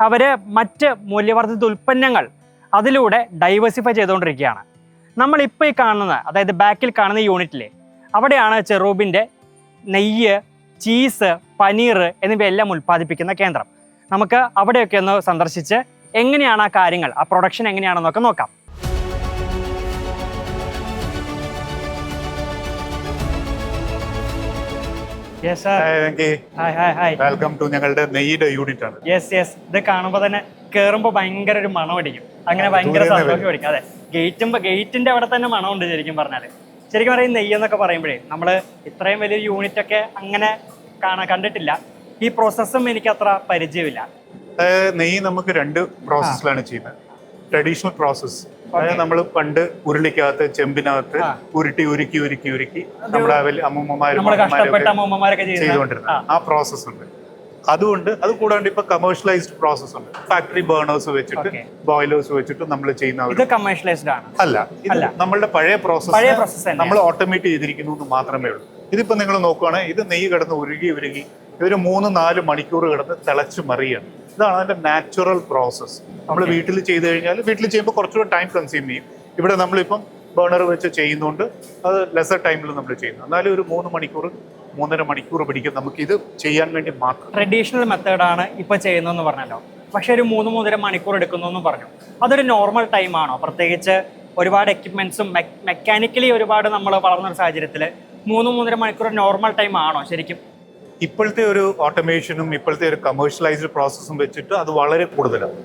അവർ മറ്റ് മൂല്യവർദ്ധിത ഉൽപ്പന്നങ്ങൾ അതിലൂടെ ഡൈവേഴ്സിഫൈ ചെയ്തുകൊണ്ടിരിക്കുകയാണ്. നമ്മളിപ്പോൾ ഈ കാണുന്ന, അതായത് ബാക്കിൽ കാണുന്ന യൂണിറ്റിലെ അവിടെയാണ് ചെറൂബിൻ്റെ നെയ്യ്, ചീസ്, പനീർ എന്നിവയെല്ലാം ഉൽപ്പാദിപ്പിക്കുന്ന കേന്ദ്രം. നമുക്ക് അവിടെയൊക്കെ ഒന്ന് സന്ദർശിച്ച് എങ്ങനെയാണ് ആ കാര്യങ്ങൾ, ആ പ്രൊഡക്ഷൻ എങ്ങനെയാണെന്നൊക്കെ നോക്കാം. വെൽക്കം ടു ഞങ്ങളുടെ നെയ്യുടെ യൂണിറ്റ് ആണ്. യെസ്. ഇത് കാണുമ്പോൾ തന്നെ കേറുമ്പോൾ ഭയങ്കര ഒരു മണം അടിക്കും. അങ്ങനെ ഭയങ്കര സന്തോഷം അടിക്കും. അതെ, ഗേറ്റിന്റെ അവിടെ തന്നെ മണമുണ്ട്. ശരിക്കും പറയും നെയ്യ് എന്നൊക്കെ പറയുമ്പോഴേ നമ്മൾ ഇത്രയും വലിയൊരു യൂണിറ്റ് ഒക്കെ അങ്ങനെ കണ്ടിട്ടില്ല. ഈ പ്രോസസ്സും എനിക്ക് അത്ര പരിചയമില്ല. നെയ്യ് നമുക്ക് 2 പ്രോസസ്സിലാണ് ചെയ്യുന്നത്. ട്രഡീഷണൽ പ്രോസസ്സ്, അതായത് നമ്മൾ പണ്ട് ഉരുളിക്കകത്ത്, ചെമ്പിനകത്ത് ഉരുക്കി നമ്മുടെ അമ്മൂമ്മമാരൊക്കെ ചെയ്തുകൊണ്ടിരുന്നത് ആ പ്രോസസ് ഉണ്ട്. അത് കൂടാണ്ട് ഇപ്പൊ കമേഴ്ഷ്യലൈസ്ഡ് പ്രോസസ് ഉണ്ട്. ഫാക്ടറി ബേണേഴ്സ് വെച്ചിട്ട്, ബോയിലേഴ്സ് വെച്ചിട്ട് നമ്മൾ ചെയ്യുന്ന കമേഴ്ഷ്യലൈസ്ഡ് ആണ്. അല്ല, ഇത് നമ്മളുടെ പഴയ പ്രോസസ് നമ്മൾ ഓട്ടോമേറ്റ് ചെയ്തിരിക്കുന്നു എന്ന് മാത്രമേ ഉള്ളൂ. ഇതിപ്പോ നിങ്ങൾ നോക്കുകയാണെങ്കിൽ ഇത് നെയ്യ് കിടന്ന് ഉരുകി ഇതൊരു 3-4 മണിക്കൂർ കിടന്ന് തിളച്ച് മറിയാണ്. ഇതാണ് അതിന്റെ നാച്ചുറൽ പ്രോസസ്സ്. നമ്മൾ വീട്ടിൽ ചെയ്ത് കഴിഞ്ഞാൽ വീട്ടിൽ ചെയ്യുമ്പോൾ കുറച്ചുകൂടെ ടൈം കൺസ്യൂം ചെയ്യും. ഇവിടെ നമ്മളിപ്പം ബേണർ വെച്ച് ചെയ്യുന്നതുകൊണ്ട് അത് ലെസർ ടൈമിൽ നമ്മൾ ചെയ്യുന്നു. എന്നാലും ഒരു 3-3.5 മണിക്കൂർ പിടിക്കും നമുക്ക് ഇത് ചെയ്യാൻ വേണ്ടി മാത്രം. ട്രഡീഷണൽ മെത്തേഡാണ് ഇപ്പൊ ചെയ്യുന്നതെന്ന് പറഞ്ഞല്ലോ. പക്ഷെ ഒരു 3-3.5 മണിക്കൂർ എടുക്കുന്നു പറഞ്ഞു. അതൊരു നോർമൽ ടൈം ആണോ? പ്രത്യേകിച്ച് ഒരുപാട് എക്യുപ്മെന്റ്സും മെക്കാനിക്കലി ഒരുപാട് നമ്മൾ വളർന്നൊരു സാഹചര്യത്തിൽ 3-3.5 മണിക്കൂർ നോർമൽ ടൈം ആണോ ശരിക്കും? ഇപ്പോഴത്തെ ഒരു ഓട്ടോമേഷനും ഇപ്പോഴത്തെ ഒരു കമേഴ്ഷ്യലൈസ്ഡ് പ്രോസസ്സും വെച്ചിട്ട് അത് വളരെ കൂടുതലാണ്.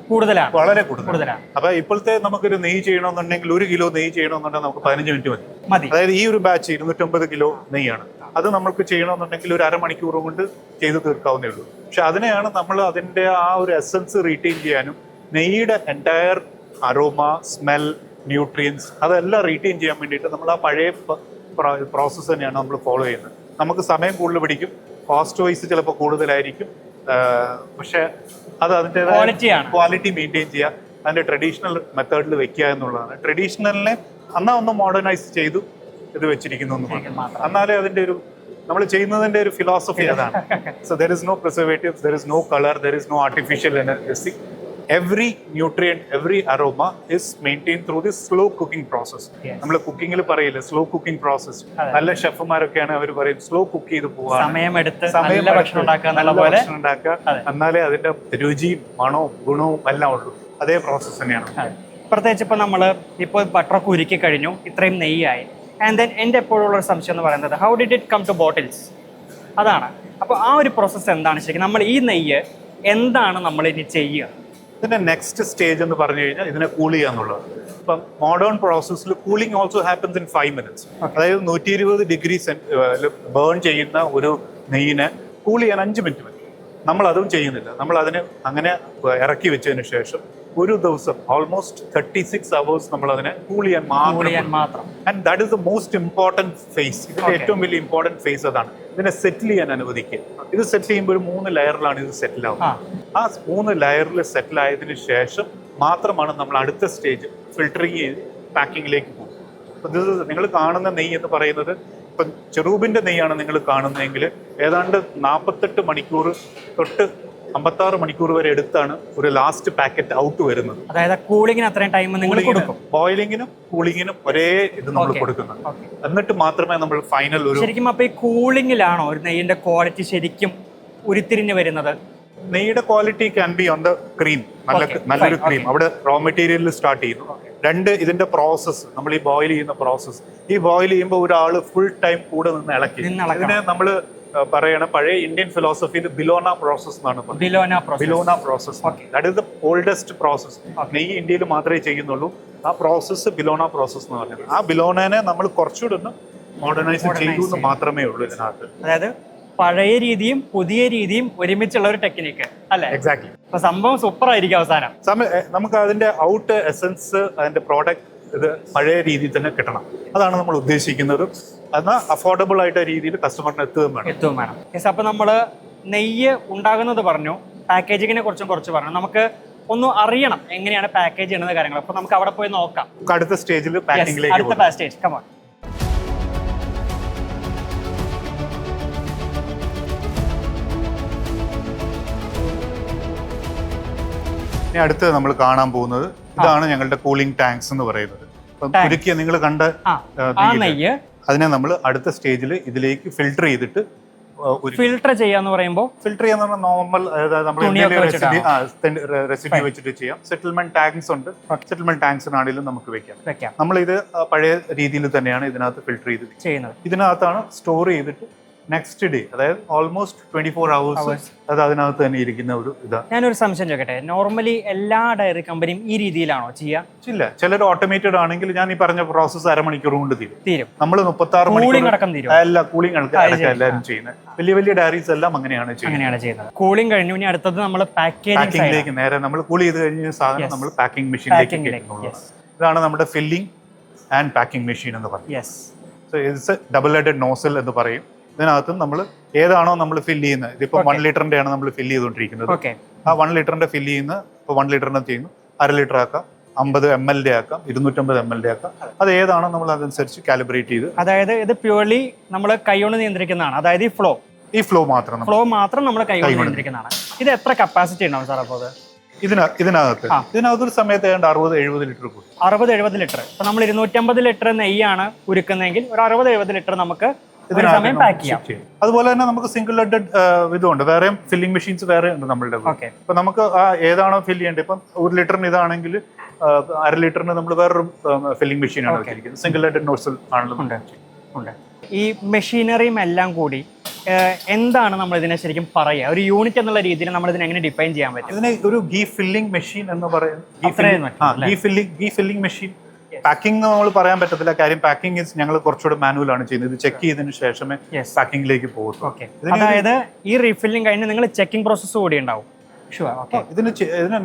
വളരെ കൂടുതലാണ്. അപ്പൊ ഇപ്പോഴത്തെ നമുക്കൊരു നെയ്യ് ചെയ്യണമെന്നുണ്ടെങ്കിൽ 1 കിലോ നെയ്യ് ചെയ്യണമെന്നുണ്ടെങ്കിൽ നമുക്ക് 15 മിനിറ്റ് മതി. അതായത് ഈ ഒരു ബാച്ച് 250 കിലോ നെയ്യാണ്. അത് നമുക്ക് ചെയ്യണമെന്നുണ്ടെങ്കിൽ ഒരു അരമണിക്കൂർ കൊണ്ട് ചെയ്ത് തീർക്കാവുന്നേ ഉള്ളൂ. പക്ഷെ അതിനെയാണ് നമ്മൾ അതിന്റെ ആ ഒരു എസൻസ് റീറ്റെയിൻ ചെയ്യാനും നെയ്യുടെ എൻറ്റയർ അരോമ, സ്മെൽ, ന്യൂട്രിയൻസ് അതെല്ലാം റീറ്റെയിൻ ചെയ്യാൻ വേണ്ടിയിട്ട് നമ്മൾ ആ പഴയ പ്രോസസ്സ് തന്നെയാണ് നമ്മൾ ഫോളോ ചെയ്യുന്നത്. നമുക്ക് സമയം കൂടുതൽ പിടിക്കും, കോസ്റ്റ് വൈസ് ചിലപ്പോൾ കൂടുതലായിരിക്കും. പക്ഷെ അത് അതിൻ്റെ ക്വാളിറ്റി മെയിൻറ്റെയിൻ ചെയ്യുക, അതിൻ്റെ ട്രഡീഷണൽ മെത്തേഡിൽ വെക്കുക എന്നുള്ളതാണ്. ട്രഡീഷണലിനെ ഒന്ന് മോഡേണൈസ് ചെയ്തു ഇത് വെച്ചിരിക്കുന്നു എന്ന് മാത്രം. എന്നാലേ അതിൻ്റെ ഒരു നമ്മൾ ചെയ്യുന്നതിൻ്റെ ഒരു ഫിലോസഫി അതാണ്. So there is no preservatives, there is no colour, there is no artificial energy. Every nutrient, every aroma is maintained through this slow cooking process. നമ്മൾ കുക്കിങ്ങിൽ പറയില്ല സ്ലോ കുക്കിംഗ് പ്രോസസ്. നല്ല ഷെഫുമാരൊക്കെയാണ് അവർ പറയും സ്ലോ കുക്ക് ചെയ്ത് പോവാ, സമയമെടുത്ത് ഭക്ഷണം ഉണ്ടാക്കുക, എന്നാലേ അതിന്റെ രുചിയും മണവും ഗുണവും എല്ലാം ഉള്ളൂ. അതേ പ്രോസസ് തന്നെയാണ്. പ്രത്യേകിച്ച് ഇപ്പൊ നമ്മൾ ഇപ്പോൾ ബട്ടറൊക്കെ ഉരുക്കി കഴിഞ്ഞു, ഇത്രയും നെയ്യായി. ആൻഡ് ദെൻ എൻ്റെ എപ്പോഴുള്ള ഒരു സംശയം എന്ന് പറയുന്നത് how did it come to bottles? അതാണ്. അപ്പോൾ ആ ഒരു പ്രോസസ്സ് എന്താണ് ശരിക്കും? നമ്മൾ ഈ നെയ്യ് എന്താണ് നമ്മൾ ഇനി ചെയ്യുക? ഇതിന്റെ നെക്സ്റ്റ് സ്റ്റേജ് എന്ന് പറഞ്ഞു കഴിഞ്ഞാൽ ഇതിനെ കൂൾ ചെയ്യുക എന്നുള്ളത്. ഇപ്പം മോഡേൺ പ്രോസസ്സിൽ cooling also happens in 5 minutes. അതായത് 120 ഡിഗ്രി ബേൺ ചെയ്യുന്ന ഒരു നെയ്യിനെ കൂൾ ചെയ്യാൻ 5 മിനിറ്റ് മതി. നമ്മൾ അതും ചെയ്യുന്നില്ല. നമ്മൾ അതിനെ അങ്ങനെ ഇറക്കി വെച്ചതിന് ശേഷം ഒരു ദിവസം ഓൾമോസ്റ്റ് 36 hours നമ്മൾ അതിനെ കൂൾ ചെയ്യാൻ മാത്രം. And that is the most important face. ഇതിന്റെ ഏറ്റവും വലിയ ഇമ്പോർട്ടൻറ്റ് ഫേസ് അതാണ്. ഇതിനെ സെറ്റിൽ ചെയ്യാൻ അനുവദിക്കുക. ഇത് സെറ്റിൽ ചെയ്യുമ്പോൾ ഒരു 3 ലെയറിലാണ് ഇത് സെറ്റിൽ ആവുന്നത്. ആ 3 ലെയറിൽ സെറ്റിൽ ആയതിനു ശേഷം മാത്രമാണ് നമ്മൾ അടുത്ത സ്റ്റേജ് ഫിൽറ്ററിങ് ചെയ്ത് പാക്കിങ്ങിലേക്ക് പോകും. അപ്പോൾ ഇത് നിങ്ങൾ കാണുന്ന നെയ്യ് എന്ന് പറയുന്നത് ഇപ്പം ചെറൂബിൻ്റെ നെയ്യാണ് നിങ്ങൾ കാണുന്നതെങ്കിൽ ഏതാണ്ട് 48 മണിക്കൂർ തൊട്ട് 56 മണിക്കൂർ വരെ എടുത്താണ് ഒരു ലാസ്റ്റ് പാക്കറ്റ് ഔട്ട് വരുന്നത്. അതായത് കൂളിങ്ങിന് അത്രയും ടൈം നിങ്ങൾ കൊടുക്കും. ബോയിലിങ്ങിനും കൂളിങ്ങിനും ഒരേ ഇത് നമ്മൾ കൊടുക്കുന്നത്. എന്നിട്ട് മാത്രമേ നമ്മൾ ഫൈനൽ ഒരു ശരിക്കും അപ്പോൾ ഈ കൂളിങ്ങിലാണോ ഒരു നെയ്യിന്റെ ക്വാളിറ്റി ശരിക്കും ഉരുത്തിരിഞ്ഞ് വരുന്നത്? നെയ്യുടെ quality can be on the cream. നല്ലൊരു ക്രീം അവിടെ റോ മെറ്റീരിയലിൽ സ്റ്റാർട്ട് ചെയ്യുന്നു. 2 ഇതിന്റെ പ്രോസസ്സ്, നമ്മൾ ഈ ബോയിൽ ചെയ്യുന്ന പ്രോസസ്സ്. ഈ ബോയിൽ ചെയ്യുമ്പോൾ ഒരാൾ ഫുൾ ടൈം കൂടെ നിന്ന് ഇളക്കി. ഇതിനെ നമ്മൾ പറയണ പഴയ ഇന്ത്യൻ ഫിലോസഫിയിൽ ബിലോന പ്രോസസ് എന്നാണ് പറയുന്നത്. Bilona process, that is the oldest process. നെയ്യ് ഇന്ത്യയിൽ മാത്രമേ ചെയ്യുന്നുള്ളൂ. ആ പ്രോസസ്സ് ബിലോന പ്രോസസ് എന്ന് പറയുന്നത്. ആ ബിലോനെ നമ്മൾ കുറച്ചുകൂടെ ഒന്ന് മോഡേണൈസ് ചെയ്തു മാത്രമേ ഉള്ളൂ ഇതിനകത്ത്. അതായത് പഴയ രീതിയും പുതിയ രീതിയും ഒരുമിച്ചുള്ള ഒരു ടെക്നിക്ക് അല്ലേ? എക്സാക്ട്ലി. അപ്പൊ സംഭവം സൂപ്പർ ആയിരിക്കും അവസാനം. നമുക്ക് അതിന്റെ ഔട്ട് എസൻസ്, അതിന്റെ പ്രോഡക്റ്റ് ഇത് പഴയ രീതിയിൽ തന്നെ കിട്ടണം. അതാണ് നമ്മൾ ഉദ്ദേശിക്കുന്നത്. എന്നാൽ അഫോർഡബിൾ ആയിട്ട് രീതിയിൽ കസ്റ്റമറിന് എത്തുകയും വേണം. യെസ്, അപ്പോൾ നമ്മൾ നെയ്യ് ഉണ്ടാകുന്നത് പറഞ്ഞു, പാക്കേജിങ്ങിനെ കുറിച്ചും കുറച്ച് പറഞ്ഞു. നമുക്ക് ഒന്ന് അറിയണം എങ്ങനെയാണ് പാക്കേജ് ചെയ്യുന്ന കാര്യങ്ങൾ. അപ്പോൾ നമുക്ക് അവിടെ പോയി നോക്കാം. അടുത്ത സ്റ്റേജിൽ പാക്കിംഗിലേക്ക് അടുത്ത സ്റ്റേജ് കമോൺ. ഇനി അടുത്ത് നമ്മൾ കാണാൻ പോകുന്നത് ഇതാണ് ഞങ്ങളുടെ കൂളിംഗ് ടാങ്ക്സ് എന്ന് പറയുന്നത്. ചുരുക്കിയ നിങ്ങൾ കണ്ട നെയ്യ് അതിനെ നമ്മൾ അടുത്ത സ്റ്റേജിൽ ഇതിലേക്ക് ഫിൽട്ടർ ചെയ്തിട്ട് ഫിൽട്ടർ ചെയ്യാന്ന് പറയുമ്പോൾ ഫിൽട്ടർ ചെയ്യാന്ന് പറഞ്ഞാൽ നോർമൽ റെസിഡ്യൂ വെച്ചിട്ട് ചെയ്യാം. സെറ്റിൽമെന്റ് ടാങ്ക്സ് ഉണ്ട്. സെറ്റിൽമെന്റ് ടാങ്ക്സിനാണെങ്കിലും നമുക്ക് വെക്കാം. നമ്മളിത് പഴയ രീതിയിൽ തന്നെയാണ് ഇതിനകത്ത് ഫിൽട്ടർ ചെയ്ത് ചെയ്യുന്നത്. ഇതിനകത്താണ് സ്റ്റോർ ചെയ്തിട്ട് നെക്സ്റ്റ് ഡേ, അതായത് ഓൾമോസ്റ്റ് 24 hours അത് അതിനകത്ത് തന്നെ ഇരിക്കുന്ന ഒരു ഇതാണ്. ഞാനൊരു സംശയം ചോദിക്കട്ടെ, നോർമലി എല്ലാ ഡയറി കമ്പനിയും ഈ രീതിയിലാണോ ചെയ്യാ? ഇല്ല, ചിലർ ഓട്ടോമേറ്റഡ് ആണെങ്കിൽ ഞാൻ ഈ പറഞ്ഞ പ്രോസസ്സ് അരമണിക്കൂർ കൊണ്ട് തീരും. നമ്മൾ 36 മണിക്കൂർ അല്ല കൂളിംഗ് എല്ലാവരും ചെയ്യുന്നത്. വലിയ ഡയറീസ് എല്ലാം അങ്ങനെയാണ് ചെയ്യുന്നത്. കൂളിംഗ് കഴിഞ്ഞു, ഇനി അടുത്തത് നമ്മൾ പാക്കിംഗിലേക്ക് നേരെ നമ്മൾ കൂൾ ചെയ്ത് കഴിഞ്ഞ സാധനം നമ്മൾ പാക്കിംഗ് മെഷീനിലേക്ക്. ഇതാണ് നമ്മുടെ ഫില്ലിംഗ് ആൻഡ് പാക്കിംഗ് മെഷീൻ എന്ന് പറയുന്നത്. So it's double headed nozzle എന്ന് പറയും. ഇതിനകത്തും നമ്മൾ ഏതാണോ നമ്മൾ ഫില്ല് ചെയ്യുന്നത്, ഇതിപ്പോൾ 1 ലിറ്ററിന്റെ ആണ് നമ്മൾ ഫില്ല് ചെയ്തുകൊണ്ടിരിക്കുന്നത്. ആ 1 ലിറ്ററിന്റെ ഫില്ല് ചെയ്യുന്ന ഇപ്പോൾ 1 ലിറ്ററിന് ചെയ്യുന്നു, 1/2 ലിറ്റർ ആക്കാം, 50 ml ആക്കാം, 250 ml ആക്കാം. അത് ഏതാണോ നമ്മൾ അതനുസരിച്ച് കാലിബ്രേറ്റ് ചെയ്ത്, അതായത് ഇത് പ്യൂർലി നമ്മൾ കൈകൊണ്ട് നിയന്ത്രിക്കുന്നതാണ്. അതായത് ഈ ഫ്ലോ മാത്രം നമ്മൾ കൈകൊണ്ട് നിയന്ത്രിക്കുന്നതാണ്. ഇത് എത്ര കപ്പാസിറ്റി ഉണ്ടാവും സാർ? അപ്പോൾ ഇതിനകത്ത് ഒരു സമയത്ത് 60-70 ലിറ്റർ കൂടും. 60-70 ലിറ്റർ. ഇപ്പൊ നമ്മൾ 250 ലിറ്റർ നെയ്യാണ് ഉരുക്കുന്നതെങ്കിൽ ഒരു 60-70 ലിറ്റർ നമുക്ക് അതുപോലെ തന്നെ നമുക്ക് സിംഗിൾ ഹെഡഡ് ഇതുണ്ട്. വേറെ ഫില്ലിംഗ് മെഷീൻസ് വേറെ ഉണ്ട് നമ്മളുടെ. ഇപ്പൊ നമുക്ക് ഏതാണോ ഫില്ല് ചെയ്യേണ്ടത്, ഇപ്പം 1 ലിറ്ററിന് ഇതാണെങ്കിൽ 1/2 ലിറ്ററിന് നമ്മൾ വേറൊരു ഫില്ലിംഗ് മെഷീനാണ് വെച്ചിരിക്കുന്നത്. സിംഗിൾ ഹെഡഡ് നോസൽ ആണല്ലോ. ഈ മെഷീനറിയും എല്ലാം കൂടി എന്താണ് നമ്മൾ ഇതിനെ ശരിക്കും പറയുക? ഒരു യൂണിറ്റ് എന്നുള്ള രീതിയിൽ നമ്മൾ ഇതിനെ എങ്ങനെ ഡിഫൈൻ ചെയ്യാൻ പറ്റും? ഇതിനെ ഒരു ഗീ ഫില്ലിംഗ് മെഷീൻ എന്ന് പറയുന്നത്. Ghee filling machine. പാക്കിംഗ് നമ്മൾ പറയാൻ പറ്റത്തില്ല, കാര്യം പാക്കിംഗ് ഞങ്ങൾ കുറച്ചുകൂടെ മാനുവൽ ആണ് ചെയ്യുന്നത്. ഇത് ചെക്ക് ചെയ്തതിനു ശേഷമേ പാക്കിംഗിലേക്ക് പോകും. അതായത് ഈ റീഫില്ലിംഗ് കഴിഞ്ഞ് നിങ്ങൾ ചെക്കിംഗ് പ്രോസസ്സ് കൂടി ഉണ്ടാവും. ഇതിന്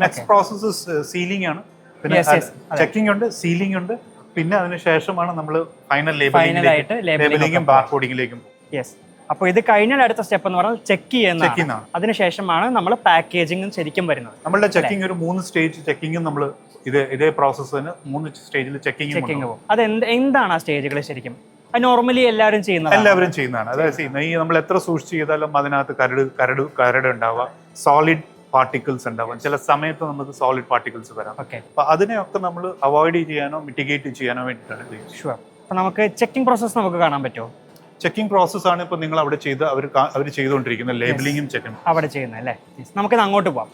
നെക്സ്റ്റ് പ്രോസസ്സ് സീലിംഗ് ആണ്. പിന്നെ ചെക്കിംഗ് ഉണ്ട്, സീലിംഗ് ഉണ്ട്. പിന്നെ അതിന് ശേഷമാണ് നമ്മൾ ഫൈനൽ ലേബലിംഗും ബാർകോഡിംഗിലേക്കും. അപ്പോൾ ഇത് കഴിഞ്ഞാൽ അടുത്ത സ്റ്റെപ്പ് എന്ന് പറഞ്ഞാൽ ചെക്ക് ചെയ്യുന്ന, അതിനുശേഷമാണ് നമ്മൾ പാക്കേജിംഗും ശരിക്കും വരുന്നത്. നമ്മളുടെ ചെക്കിംഗ് ഒരു 3 സ്റ്റേജ് ചെക്കിങ്ങും നമ്മൾ ഇതേ പ്രോസസ്സ് തന്നെ 3 സ്റ്റേജിൽ ചെക്കിംഗ് പോകും. അത് എന്താണ് ആ സ്റ്റേജുകൾ ശരിക്കും? അത് നോർമലി എല്ലാവരും ചെയ്യുന്നതാണ്. അതായത് ഈ നമ്മൾ എത്ര സൂക്ഷിച്ച് ചെയ്താലും അതിനകത്ത് കരട് ഉണ്ടാവുക, സോളിഡ് പാർട്ടിക്കിൾസ് ഉണ്ടാവും. ചില സമയത്ത് നമുക്ക് സോളിഡ് പാർട്ടിക്കിൾസ് വരാം. അപ്പൊ അതിനെയൊക്കെ നമ്മൾ അവോയ്ഡ് ചെയ്യാനോ മിറ്റിഗേറ്റ് ചെയ്യാനോ വേണ്ടിയിട്ടാണ്. ഷുവർ. അപ്പൊ നമുക്ക് ചെക്കിംഗ് പ്രോസസ്സ് നമുക്ക് കാണാൻ പറ്റുമോ? ചെക്കിംഗ് പ്രോസസ് ആണ് ഇപ്പൊ നിങ്ങൾ അവിടെ ചെയ്ത് അവർ ചെയ്തുകൊണ്ടിരിക്കുന്നത്. ലേബലിംഗും ചെക്കിംഗ് അവിടെ ചെയ്യുന്നത് അല്ലേ? നമുക്കിത് അങ്ങോട്ട് പോവാം.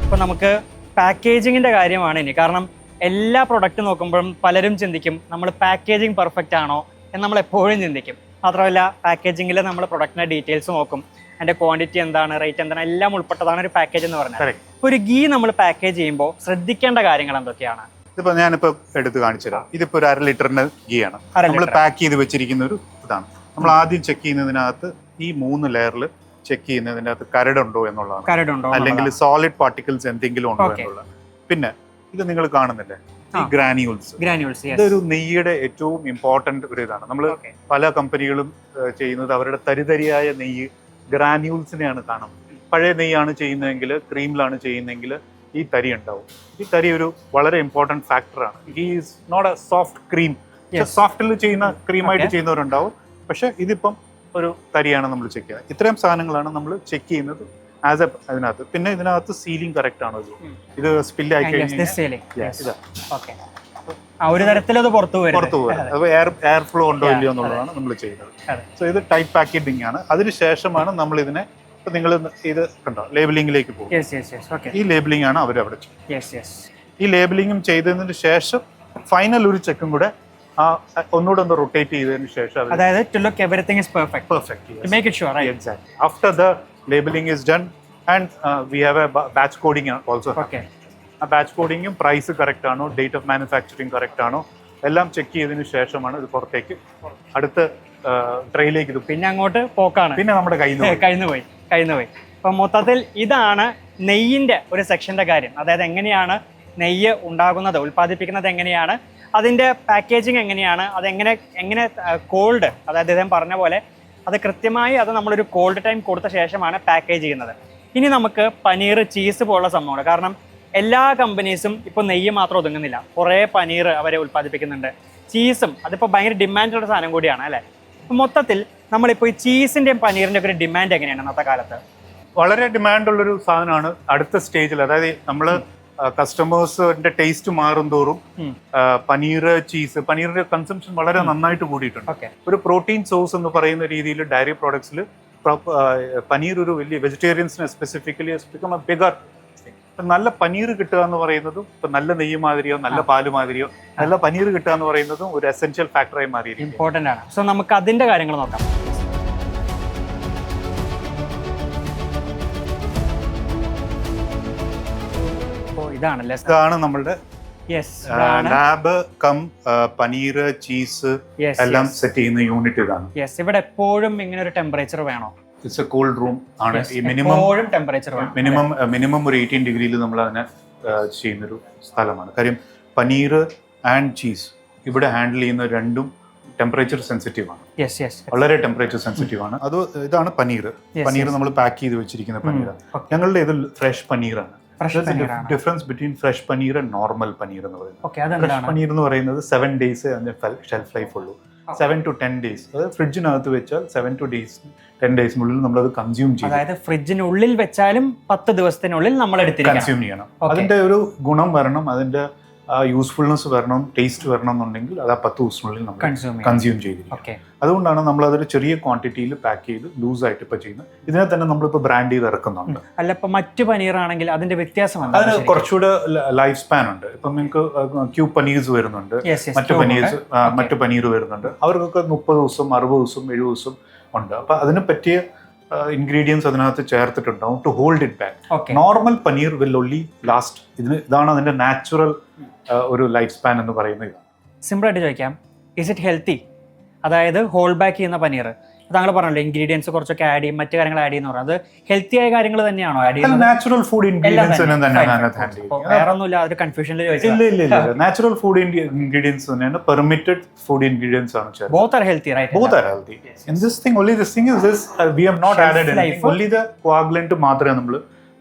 ഇപ്പൊ നമുക്ക് പാക്കേജിങ്ങിന്റെ കാര്യമാണ് ഇനി. കാരണം എല്ലാ പ്രൊഡക്റ്റ് നോക്കുമ്പോഴും പലരും ചിന്തിക്കും നമ്മൾ പാക്കേജിങ് പെർഫെക്റ്റ് ആണോ എന്ന് നമ്മൾ എപ്പോഴും ചിന്തിക്കും. മാത്രമല്ല പാക്കേജിങ്ങിൽ നമ്മൾ പ്രൊഡക്റ്റിന്റെ ഡീറ്റെയിൽസ് നോക്കും, അതിന്റെ ക്വാണ്ടിറ്റി എന്താണ്, റേറ്റ് എന്താണ്, എല്ലാം ഉൾപ്പെട്ടതാണ് ഒരു പാക്കേജ് എന്ന് പറഞ്ഞാൽ. ഇപ്പൊ ഒരു ഗീ നമ്മൾ പാക്കേജ് ചെയ്യുമ്പോൾ ശ്രദ്ധിക്കേണ്ട കാര്യങ്ങൾ എന്തൊക്കെയാണ്? ഇതിപ്പോ ഞാനിപ്പോ എടുത്ത് കാണിച്ചു തരാം. ഇതിപ്പോ ഒരു 1/2 ലിറ്ററിന്റെ ഗീ ആണ് നമ്മൾ പാക്ക് ചെയ്ത് വെച്ചിരിക്കുന്ന ഒരു ഇതാണ്. നമ്മൾ ആദ്യം ചെക്ക് ചെയ്യുന്നതിനകത്ത് ഈ 3 ലെയറിൽ ചെക്ക് ചെയ്യുന്നതിന്റെ അകത്ത് കരടുണ്ടോ എന്നുള്ളതാണ്, അല്ലെങ്കിൽ സോളിഡ് പാർട്ടിക്കിൾസ് എന്തെങ്കിലും ഉണ്ടോ എന്നുള്ളത്. പിന്നെ ഇത് നിങ്ങൾ കാണുന്നില്ലേ, ഈ ഗ്രാന്യൂൾസ്. ഇതൊരു നെയ്യുടെ ഏറ്റവും ഇമ്പോർട്ടന്റ് ഒരു ഇതാണ്. നമ്മൾ പല കമ്പനികളും ചെയ്യുന്നത് അവരുടെ തരിതരിയായ നെയ്യ് ഗ്രാന്യൂൾസിനെയാണ് കാണുന്നത്. പഴയ നെയ്യാണ് ചെയ്യുന്നതെങ്കിൽ, ക്രീമിലാണ് ചെയ്യുന്നതെങ്കിൽ ഈ തരി ഉണ്ടാവും. ഈ തരി ഒരു വളരെ ഇമ്പോർട്ടന്റ് ഫാക്ടറാണ്. Is not a soft cream. സോഫ്റ്റിൽ ചെയ്യുന്ന ക്രീമായിട്ട് ചെയ്യുന്നവരുണ്ടാവും, പക്ഷെ ഇതിപ്പം ഒരു തരിയാണ് നമ്മൾ ചെക്ക് ചെയ്യുന്നത്. ഇത്രയും സാധനങ്ങളാണ് നമ്മൾ ചെക്ക് ചെയ്യുന്നത് ആസ് എ അതിനകത്ത്. പിന്നെ ഇതിനകത്ത് സീലിംഗ് കറക്റ്റ് ആണോ, ഇത് സ്പില്ല് ആയി കഴിഞ്ഞാൽ ഒരു തരത്തിലത് പുറത്തു പോകും. അപ്പോൾ എയർ ഫ്ലോ ഉണ്ടോ ഇല്ലയോ എന്നുള്ളതാണ് നമ്മൾ ചെയ്യുന്നത്. സോ ഇത് ടൈപ്പ് പാക്കേജിംഗ് ആണ്. അതിനുശേഷമാണ് നമ്മൾ ഇതിനെ, ഇപ്പൊ നിങ്ങൾ ഇത് കണ്ടോ ലേബലിംഗിലേക്ക് പോകും. ഈ ലേബലിംഗ് ആണ് അവർ അവിടെ ചെയ്യുന്നത്. ഈ ലേബലിംഗും ചെയ്തതിന് ശേഷം ഫൈനൽ ഒരു ചെക്കും കൂടെ ഒന്നുകൂടെ ഒന്ന് റൊട്ടേറ്റ് ചെയ്തതിന് ശേഷം, അതായത് to look everything is perfect to make it sure, right? Exactly. After the labeling is done and we have a batch coding also. ആ ബാച്ച് കോഡിങ്ങും പ്രൈസ് കറക്റ്റ് ആണോ, ഡേറ്റ് ഓഫ് മാനുഫാക്ചറിങ് കറക്റ്റ് ആണോ എല്ലാം check ചെയ്തതിന് ശേഷമാണ് ഇത് പുറത്തേക്ക് അടുത്ത ട്രെയിലേക്ക് ഇത്. പിന്നെ അങ്ങോട്ട് പോക്കാണ്. പിന്നെ നമ്മുടെ കയ്യിൽ നിന്ന് പോയി. അപ്പം മൊത്തത്തിൽ ഇതാണ് നെയ്യിൻ്റെ ഒരു സെക്ഷൻ്റെ കാര്യം. അതായത് എങ്ങനെയാണ് നെയ്യ് ഉണ്ടാകുന്നത്, ഉൽപ്പാദിപ്പിക്കുന്നത് എങ്ങനെയാണ്, അതിൻ്റെ പാക്കേജിങ് എങ്ങനെയാണ്, എങ്ങനെ കോൾഡ്, അതായത് ഇദ്ദേഹം പറഞ്ഞ പോലെ അത് കൃത്യമായി അത് നമ്മളൊരു കോൾഡ് ടൈം കൊടുത്ത ശേഷമാണ് പാക്കേജ് ചെയ്യുന്നത്. ഇനി നമുക്ക് പനീർ, ചീസ് പോലുള്ള സംഭവങ്ങൾ, കാരണം എല്ലാ കമ്പനീസും ഇപ്പോൾ നെയ്യ് മാത്രം ഒതുങ്ങുന്നില്ല, കുറേ പനീർ അവരെ ഉൽപ്പാദിപ്പിക്കുന്നുണ്ട്. ചീസും അതിപ്പോൾ ഭയങ്കര ഡിമാൻഡുള്ള സാധനം കൂടിയാണ് അല്ലേ. അപ്പം മൊത്തത്തിൽ നമ്മളിപ്പോൾ ഈ ചീസിൻ്റെയും പനീറിൻ്റെ ഒക്കെ ഒരു ഡിമാൻഡ് എങ്ങനെയാണ് ഇന്നത്തെ കാലത്ത്? വളരെ ഡിമാൻഡുള്ളൊരു സാധനമാണ് അടുത്ത സ്റ്റേജിൽ. അതായത് നമ്മൾ കസ്റ്റമേഴ്സിന്റെ ടേസ്റ്റ് മാറും തോറും പനീർ, ചീസ്, പനീറിന്റെ കൺസംഷൻ വളരെ നന്നായിട്ട് കൂടിയിട്ടുണ്ട്. ഒരു പ്രോട്ടീൻ സോഴ്സ് എന്ന് പറയുന്ന രീതിയിൽ ഡയറി പ്രോഡക്ട്സിൽ പനീർ ഒരു വലിയ വെജിറ്റേറിയൻസിന് സ്പെസിഫിക്കലി ബിക്കം എ ബിഗർ. നല്ല പനീർ കിട്ടുക എന്ന് പറയുന്നതും ഇപ്പൊ നല്ല നെയ്യ് മാതിരിയോ നല്ല പാല് മാതിരിയോ നല്ല പനീർ കിട്ടുക എന്ന് പറയുന്നതും ഒരു എസെൻഷ്യൽ ഫാക്ടറായി മാറിയിരിക്കും. ഇമ്പോർട്ടൻ്റ് ആണ്. സോ നമുക്ക് അതിന്റെ കാര്യങ്ങൾ നോക്കാം. ഇതാണ് നമ്മളുടെ ലാബ് കം പനീർ, ചീസ് എല്ലാം സെറ്റ് ചെയ്യുന്ന യൂണിറ്റ് ഇതാണ്. ഇവിടെ എപ്പോഴും ഇങ്ങനെ ഒരു ടെമ്പറേച്ചർ വേണോ? ഇറ്റ്സ് എ കൂൾഡ് റൂം ആണ്. ഈ മിനിമം ഒരു 18 ഡിഗ്രിയിൽ നമ്മൾ അതിനെ ചെയ്യുന്നൊരു സ്ഥലമാണ്. കാര്യം പനീർ ആൻഡ് ചീസ് ഇവിടെ ഹാൻഡിൽ ചെയ്യുന്ന രണ്ടും ടെമ്പറേച്ചർ സെൻസിറ്റീവ് ആണ്, വളരെ ടെമ്പറേച്ചർ സെൻസിറ്റീവ് ആണ്. ഇതാണ് പനീർ. പനീർ നമ്മൾ പാക്ക് ചെയ്ത് വെച്ചിരിക്കുന്ന പനീറാണ്. ഞങ്ങളുടെ ഇത് ഫ്രഷ് പനീറാണ്. Difference between fresh paneer and normal paneer എന്ന് പറയുന്നത്. ഫ്രഷ് പനീർ എന്ന് പറയുന്നത് 7 days അതിന്റെ ഷെൽഫ് ലൈഫ് ഉള്ളൂ. 7 to 10 days. അതായത് ഫ്രിഡ്ജിനകത്ത് വെച്ചാൽ 7 to 10 days നമ്മളത് കൺസ്യൂം ചെയ്യും. അതായത് ഫ്രിഡ്ജിനുള്ളിൽ വെച്ചാലും 10 ദിവസത്തിനുള്ളിൽ നമ്മൾ കൺസ്യൂം ചെയ്യണം. അതിന്റെ ഒരു ഗുണം വരണം, അതിന്റെ യൂസ്ഫുൾനെസ് വരണം, ടേസ്റ്റ് വരണം എന്നുണ്ടെങ്കിൽ അത് 10 ദിവസത്തിനുള്ളിൽ നമ്മൾ കൺസ്യൂം ചെയ്തിരിക്കും. അതുകൊണ്ടാണ് നമ്മൾ അതൊരു ചെറിയ ക്വാണ്ടിറ്റിയിൽ പാക്ക് ചെയ്ത് ലൂസ് ആയിട്ട് ഇപ്പൊ ചെയ്യുന്നത്. ഇതിനെ തന്നെ നമ്മളിപ്പോൾ ബ്രാൻഡ് ചെയ്ത് ഇറക്കുന്നുണ്ട്. അല്ല, ഇപ്പൊ മറ്റു പനീറാണെങ്കിൽ അതിന്റെ വ്യത്യാസം അതിന് കുറച്ചുകൂടെ ലൈഫ് സ്പാൻ ഉണ്ട്. ഇപ്പൊ നിങ്ങൾക്ക് ക്യൂബ് പനീർസ് വരുന്നുണ്ട്, മറ്റു പനീർ വരുന്നുണ്ട്. അവർക്കൊക്കെ 30 ദിവസം, 60 ദിവസം, 70 ദിവസം ഉണ്ട്. അപ്പൊ അതിനെ പറ്റിയ ഇൻഗ്രീഡിയൻസ് അതിനകത്ത് ചേർത്തിട്ടുണ്ടാവും to hold it back. Normal paneer will only last. ഇതാണ് അതിന്റെ നാച്ചുറൽ ഒരു ലൈഫ് സ്പാൻ എന്ന് പറയുന്നത്. സിമ്പിളായിട്ട് ചോദിക്കാം, ഇസ് ഇറ്റ് ഹെൽത്തി? അതായത് ഹോൾഡ് ബാക്ക് ചെയ്യുന്ന പനീർ, താങ്കൾ പറഞ്ഞല്ലോ ഇൻഗ്രീഡിയൻസ് കുറച്ചൊക്കെ ആഡ് ചെയ്യും, മറ്റു കാര്യങ്ങൾ ആഡ് ചെയ്യുന്ന പറയുന്നത് ഹെൽത്തി ആയ കാര്യങ്ങൾ തന്നെയാണോ ആഡ് ചെയ്യുന്നത്? നാച്ചുറൽ ഫുഡ് ഇൻഗ്രീഡിയൻസ് വേറൊന്നുമില്ല, ഒരു കൺഫ്യൂഷനിൽ ചോദിച്ചില്ല. നാച്ചുറൽ ഫുഡ് ഇൻഗ്രീഡിയൻസ് തന്നെയാണ്, പെർമിറ്റഡ് ഫുഡ് ഇൻഗ്രീഡിയൻസ് ആണ്. Both are healthy, right? Both are healthy. And this thing is this we have not added anything. Only the coagulant മാത്രമേ നമ്മൾ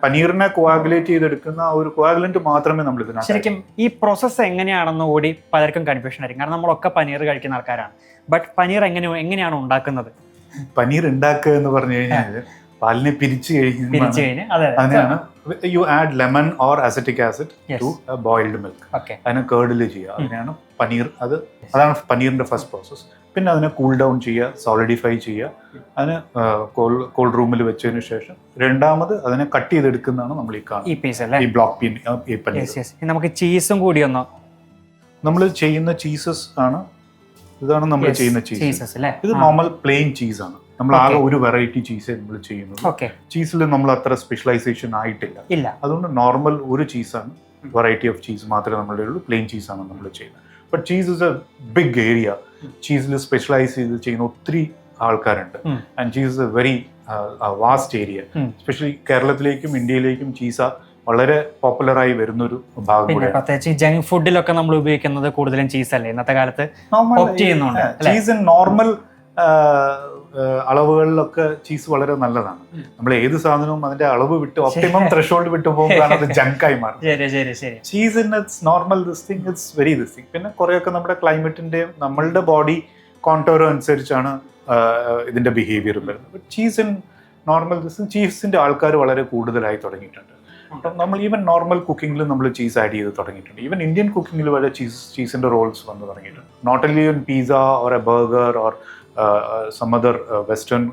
പനീറിനെ കോയാഗുലേറ്റ് ചെയ്തെടുക്കുന്ന ആ ഒരു കോയാഗുലന്റ് മാത്രമേ നമ്മൾ ഇതിനകത്ത്. ശരിക്കും ഈ പ്രോസസ്സ് എങ്ങനെയാണെന്ന് കൂടി പലർക്കും കൺഫ്യൂഷൻ ആയിരിക്കും. കാരണം നമ്മളൊക്കെ പനീർ കഴിക്കുന്ന ആൾക്കാരാണ്. ബട്ട് പനീർ എങ്ങനെയാണ് ഉണ്ടാക്കുന്നത്? പനീർ ഉണ്ടാക്കുക എന്ന് പറഞ്ഞു കഴിഞ്ഞാൽ പാലിനെ പിരിച്ചു കഴിഞ്ഞാൽ അതിനാണ് you add lemon or acetic acid to boiled milk. അതിനെ കേർഡിൽ ചെയ്യുക, അതിനാണ് പനീർ. അതാണ് പനീറിന്റെ ഫസ്റ്റ് പ്രോസസ്. പിന്നെ അതിനെ കൂൾ ഡൗൺ ചെയ്യുക, സോളിഡിഫൈ ചെയ്യുക, അതിന് കോൾഡ് റൂമിൽ വെച്ചതിന് ശേഷം രണ്ടാമത് അതിനെ കട്ട് ചെയ്തെടുക്കുന്നതാണ് നമ്മൾ ഈ ബ്ലോക്ക് പീൻ. നമുക്ക് ചീസും കൂടി ഒന്നോ നമ്മൾ ചെയ്യുന്ന ചീസസ് ആണ്. ഇതാണ് നമ്മൾ ചെയ്യുന്ന ചീസസ്. ഇത് നോർമൽ പ്ലെയിൻ ചീസാണ്. നമ്മൾ ആകെ ഒരു വെറൈറ്റി ചീസേ നമ്മൾ ചെയ്യുന്നത്. ചീസിൽ നമ്മൾ അത്ര സ്പെഷ്യലൈസേഷൻ ആയിട്ടില്ല. അതുകൊണ്ട് നോർമൽ ഒരു ചീസാണ്, വെറൈറ്റി ഓഫ് ചീസ് മാത്രമേ നമ്മളുടെ ഉള്ളൂ. പ്ലെയിൻ ചീസാണ് നമ്മൾ ചെയ്യുന്നത്. But cheese is a big area. ചീസിൽ സ്പെഷ്യലൈസ് ചെയ്ത് ചെയ്യുന്ന ഒത്തിരി ആൾക്കാരുണ്ട്. And cheese is a very vast area. Especially കേരളത്തിലേക്കും ഇന്ത്യയിലേക്കും ചീസ വളരെ പോപ്പുലറായി വരുന്നൊരു ഭാഗം കൂടിയാണ്. പ്രത്യേകിച്ച് ജങ്ക് ഫുഡിലൊക്കെ നമ്മൾ ഉപയോഗിക്കുന്നത് കൂടുതലും ചീസ് അല്ലേ ഇന്നത്തെ കാലത്ത്? ചീസ് നോർമൽ അളവുകളിലൊക്കെ ചീസ് വളരെ നല്ലതാണ്. നമ്മൾ ഏത് സാധനവും അതിന്റെ അളവ് വിട്ട് ഒപ്റ്റിമം ത്രെഷോൾഡ് വിട്ട് പോകുമ്പോഴാണ് അത് ജങ്കായി മാറുന്നത്. Cheese in its normal this thing, it's very this thing. പിന്നെ കുറെയൊക്കെ നമ്മുടെ ക്ലൈമറ്റിന്റെയും നമ്മളുടെ ബോഡി കോണ്ടോറോ അനുസരിച്ചാണ് ഇതിന്റെ ബിഹേവിയറും വരുന്നത്. But cheese in normal this thing, ചീസിന്റെ ആൾക്കാർ വളരെ കൂടുതലായി തുടങ്ങിയിട്ടുണ്ട്. അപ്പം നമ്മൾ ഈവൻ നോർമൽ കുക്കിങ്ങിലും നമ്മൾ ചീസ് ആഡ് ചെയ്ത് തുടങ്ങിയിട്ടുണ്ട്. ഈവൻ ഇന്ത്യൻ കുക്കിങ്ങിൽ വരെ ചീസിന്റെ റോൾസ് വന്ന് തുടങ്ങിയിട്ടുണ്ട്. Not only in pizza or a burger or some other western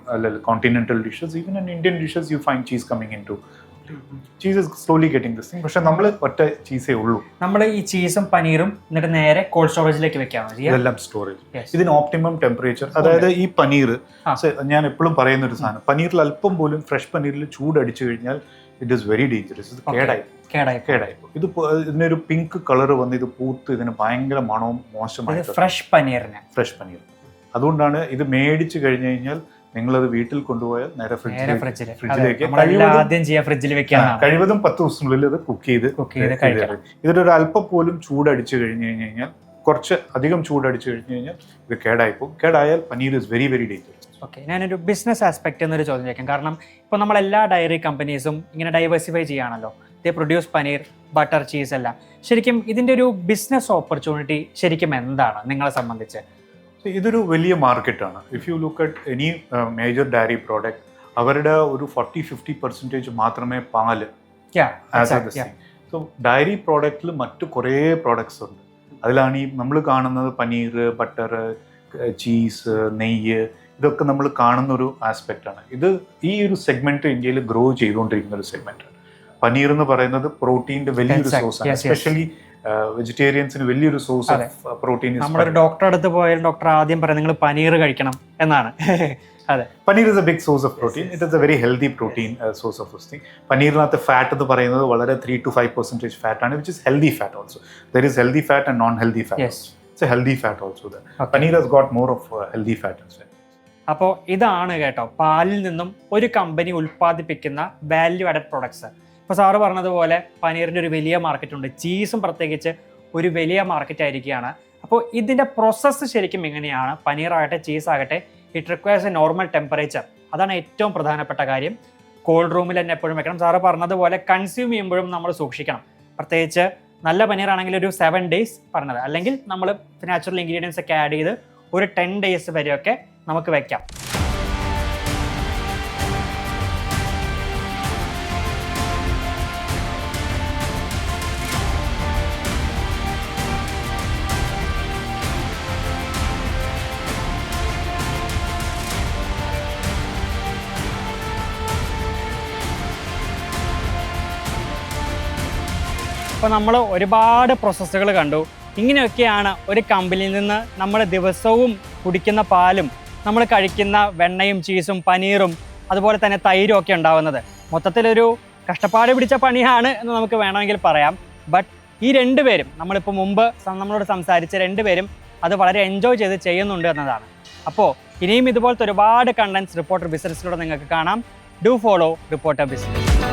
continental dishes, even in Indian dishes you find cheese coming into. Cheese is slowly getting this thing. പക്ഷെ നമ്മൾ ഒറ്റ ചീസേ ഉള്ളൂ. നമ്മൾ ഈ ചീസും പനീറും എന്നിട്ട് നേരെ കോൾഡ് സ്റ്റോറേജിലേക്ക് വെക്കാം. ഇതെല്ലാം സ്റ്റോറേജ്. ഇതിന് ഓപ്റ്റിമം ടെമ്പറേച്ചർ. അതായത് ഈ പനീർ, ഞാൻ എപ്പോഴും പറയുന്ന ഒരു സാധനം, പനീറിൽ അല്പം പോലും ഫ്രഷ് പനീറിൽ ചൂടടിച്ചു കഴിഞ്ഞാൽ ഇറ്റ് ഈസ് വെരി ഡേഞ്ചറസ്. ഇത് കേടായി. ഇത് ഇതിനൊരു പിങ്ക് കളർ വന്ന് ഇത് പൂത്ത് ഇതിന് ഭയങ്കര മണവും മോശമായി. ഫ്രഷ് പനീർ. അതുകൊണ്ടാണ് ഇത് മേടിച്ച് കഴിഞ്ഞു കഴിഞ്ഞാൽ നിങ്ങളത് വീട്ടിൽ കൊണ്ടുപോയാൽ നേരെ ഫ്രിഡ്ജിലേക്ക് ആദ്യം ചെയ്യാം, ഫ്രിഡ്ജിൽ വെക്കാൻ. കഴിവതും 10 ദിവസത്തിനുള്ളിൽ അത് കുക്ക് ചെയ്ത് ഇതിലൊരു അല്പം പോലും ചൂടടിച്ചു കഴിഞ്ഞു കഴിഞ്ഞാൽ, കുറച്ച് അധികം ചൂടടിച്ചു കഴിഞ്ഞു കഴിഞ്ഞാൽ ഇത് കേടായിപ്പോകും. കേടായാൽ paneer is very very dangerous. Okay, ഞാനൊരു ബിസിനസ് ആസ്പെക്ട് എന്നൊരു ചോദ്യം ചോദിക്കാം. കാരണം ഇപ്പോൾ നമ്മളെല്ലാ ഡയറി കമ്പനീസും ഇങ്ങനെ ഡൈവേഴ്സിഫൈ ചെയ്യുകയാണല്ലോ. They produce paneer, butter, cheese എല്ലാം. ശരിക്കും ഇതിൻ്റെ ഒരു ബിസിനസ് ഓപ്പർച്യൂണിറ്റി ശരിക്കും എന്താണ് നിങ്ങളെ സംബന്ധിച്ച്? ഇതൊരു വലിയ മാർക്കറ്റാണ്. If you look at any major dairy product, അവരുടെ ഒരു 40-50% മാത്രമേ പാല്. സോ ഡയറി പ്രോഡക്റ്റിൽ മറ്റു കുറേ പ്രോഡക്ട്സ് ഉണ്ട്. അതിലാണ് ഈ നമ്മൾ കാണുന്നത് പനീർ, ബട്ടർ, ചീസ്, നെയ്യ്, ഇതൊക്കെ നമ്മൾ കാണുന്ന ഒരു ആസ്പെക്റ്റാണ്. ഈ ഒരു സെഗ്മെന്റ് ഇന്ത്യയിൽ ഗ്രോ ചെയ്തുകൊണ്ടിരിക്കുന്ന ഒരു സെഗ്മെന്റാണ്. പനീർ എന്ന് പറയുന്നത് പ്രോട്ടീൻ്റെ വലിയൊരു സോഴ്സാണ്. എസ്പെഷ്യലി വെജിറ്റേറിയൻസിന് വലിയൊരു സോഴ്സ് ഓഫ് പ്രോട്ടീൻ. നമ്മളൊരു ഡോക്ടറെ അടുത്ത് പോയാൽ ഡോക്ടർ ആദ്യം പറയുന്നത് നിങ്ങൾ പനീർ കഴിക്കണം എന്നാണ്. അതെ, paneer is a big source of protein. It is a very healthy protein source of this thing. പനീറിനകത്ത് ഫാറ്റ് എന്ന് പറയുന്നത് വളരെ 3-5% ഫാറ്റ് ആണ്, which is healthy fat also. There is healthy fat and non healthy fat. It's a healthy fat also. Paneer has got more of healthy fat. അപ്പോൾ ഇതാണ് കേട്ടോ പാലിൽ നിന്നും ഒരു കമ്പനി ഉൽപ്പാദിപ്പിക്കുന്ന വാല്യൂ ആഡഡ് പ്രൊഡക്ട്സ്. ഇപ്പോൾ സാറ് പറഞ്ഞതുപോലെ പനീറിൻ്റെ ഒരു വലിയ മാർക്കറ്റ് ഉണ്ട്, ചീസും പ്രത്യേകിച്ച് ഒരു വലിയ മാർക്കറ്റ് ആയിരിക്കുകയാണ്. അപ്പോൾ ഇതിൻ്റെ പ്രോസസ്സ് ശരിക്കും എങ്ങനെയാണ്? പനീറാകട്ടെ ചീസാകട്ടെ, it requires a normal temperature. അതാണ് ഏറ്റവും പ്രധാനപ്പെട്ട കാര്യം. കോൾഡ് റൂമിൽ തന്നെ എപ്പോഴും വെക്കണം. സാറ് പറഞ്ഞതുപോലെ കൺസ്യൂം ചെയ്യുമ്പോഴും നമ്മൾ സൂക്ഷിക്കണം. പ്രത്യേകിച്ച് നല്ല പനീറാണെങ്കിൽ ഒരു 7 days പറഞ്ഞത്, അല്ലെങ്കിൽ നമ്മൾ നാച്ചുറൽ ഇൻഗ്രീഡിയൻസ് ഒക്കെ ആഡ് ചെയ്ത് ഒരു 10 days വരെയൊക്കെ നമുക്ക് വെക്കാം. അപ്പോൾ നമ്മൾ ഒരുപാട് പ്രോസസ്സുകൾ കണ്ടു. ഇങ്ങനെയൊക്കെയാണ് ഒരു കമ്പനിയിൽ നിന്ന് നമ്മൾ ദിവസവും കുടിക്കുന്ന പാലും നമ്മൾ കഴിക്കുന്ന വെണ്ണയും ചീസും പനീറും അതുപോലെ തന്നെ തൈരും ഒക്കെ ഉണ്ടാവുന്നത്. മൊത്തത്തിലൊരു കഷ്ടപ്പാട് പിടിച്ച പണിയാണ് എന്ന് നമുക്ക് വേണമെങ്കിൽ പറയാം. ബട്ട് ഈ രണ്ടുപേരും, നമ്മളിപ്പോൾ മുമ്പ് നമ്മളോട് സംസാരിച്ച രണ്ടുപേരും അത് വളരെ എൻജോയ് ചെയ്ത് ചെയ്യുന്നുണ്ട് എന്നതാണ്. അപ്പോൾ ഇനിയും ഇതുപോലത്തെ ഒരുപാട് കണ്ടൻറ്റ്സ് റിപ്പോർട്ടർ ബിസിനസ്സിലൂടെ നിങ്ങൾക്ക് കാണാം. Do follow reporter business.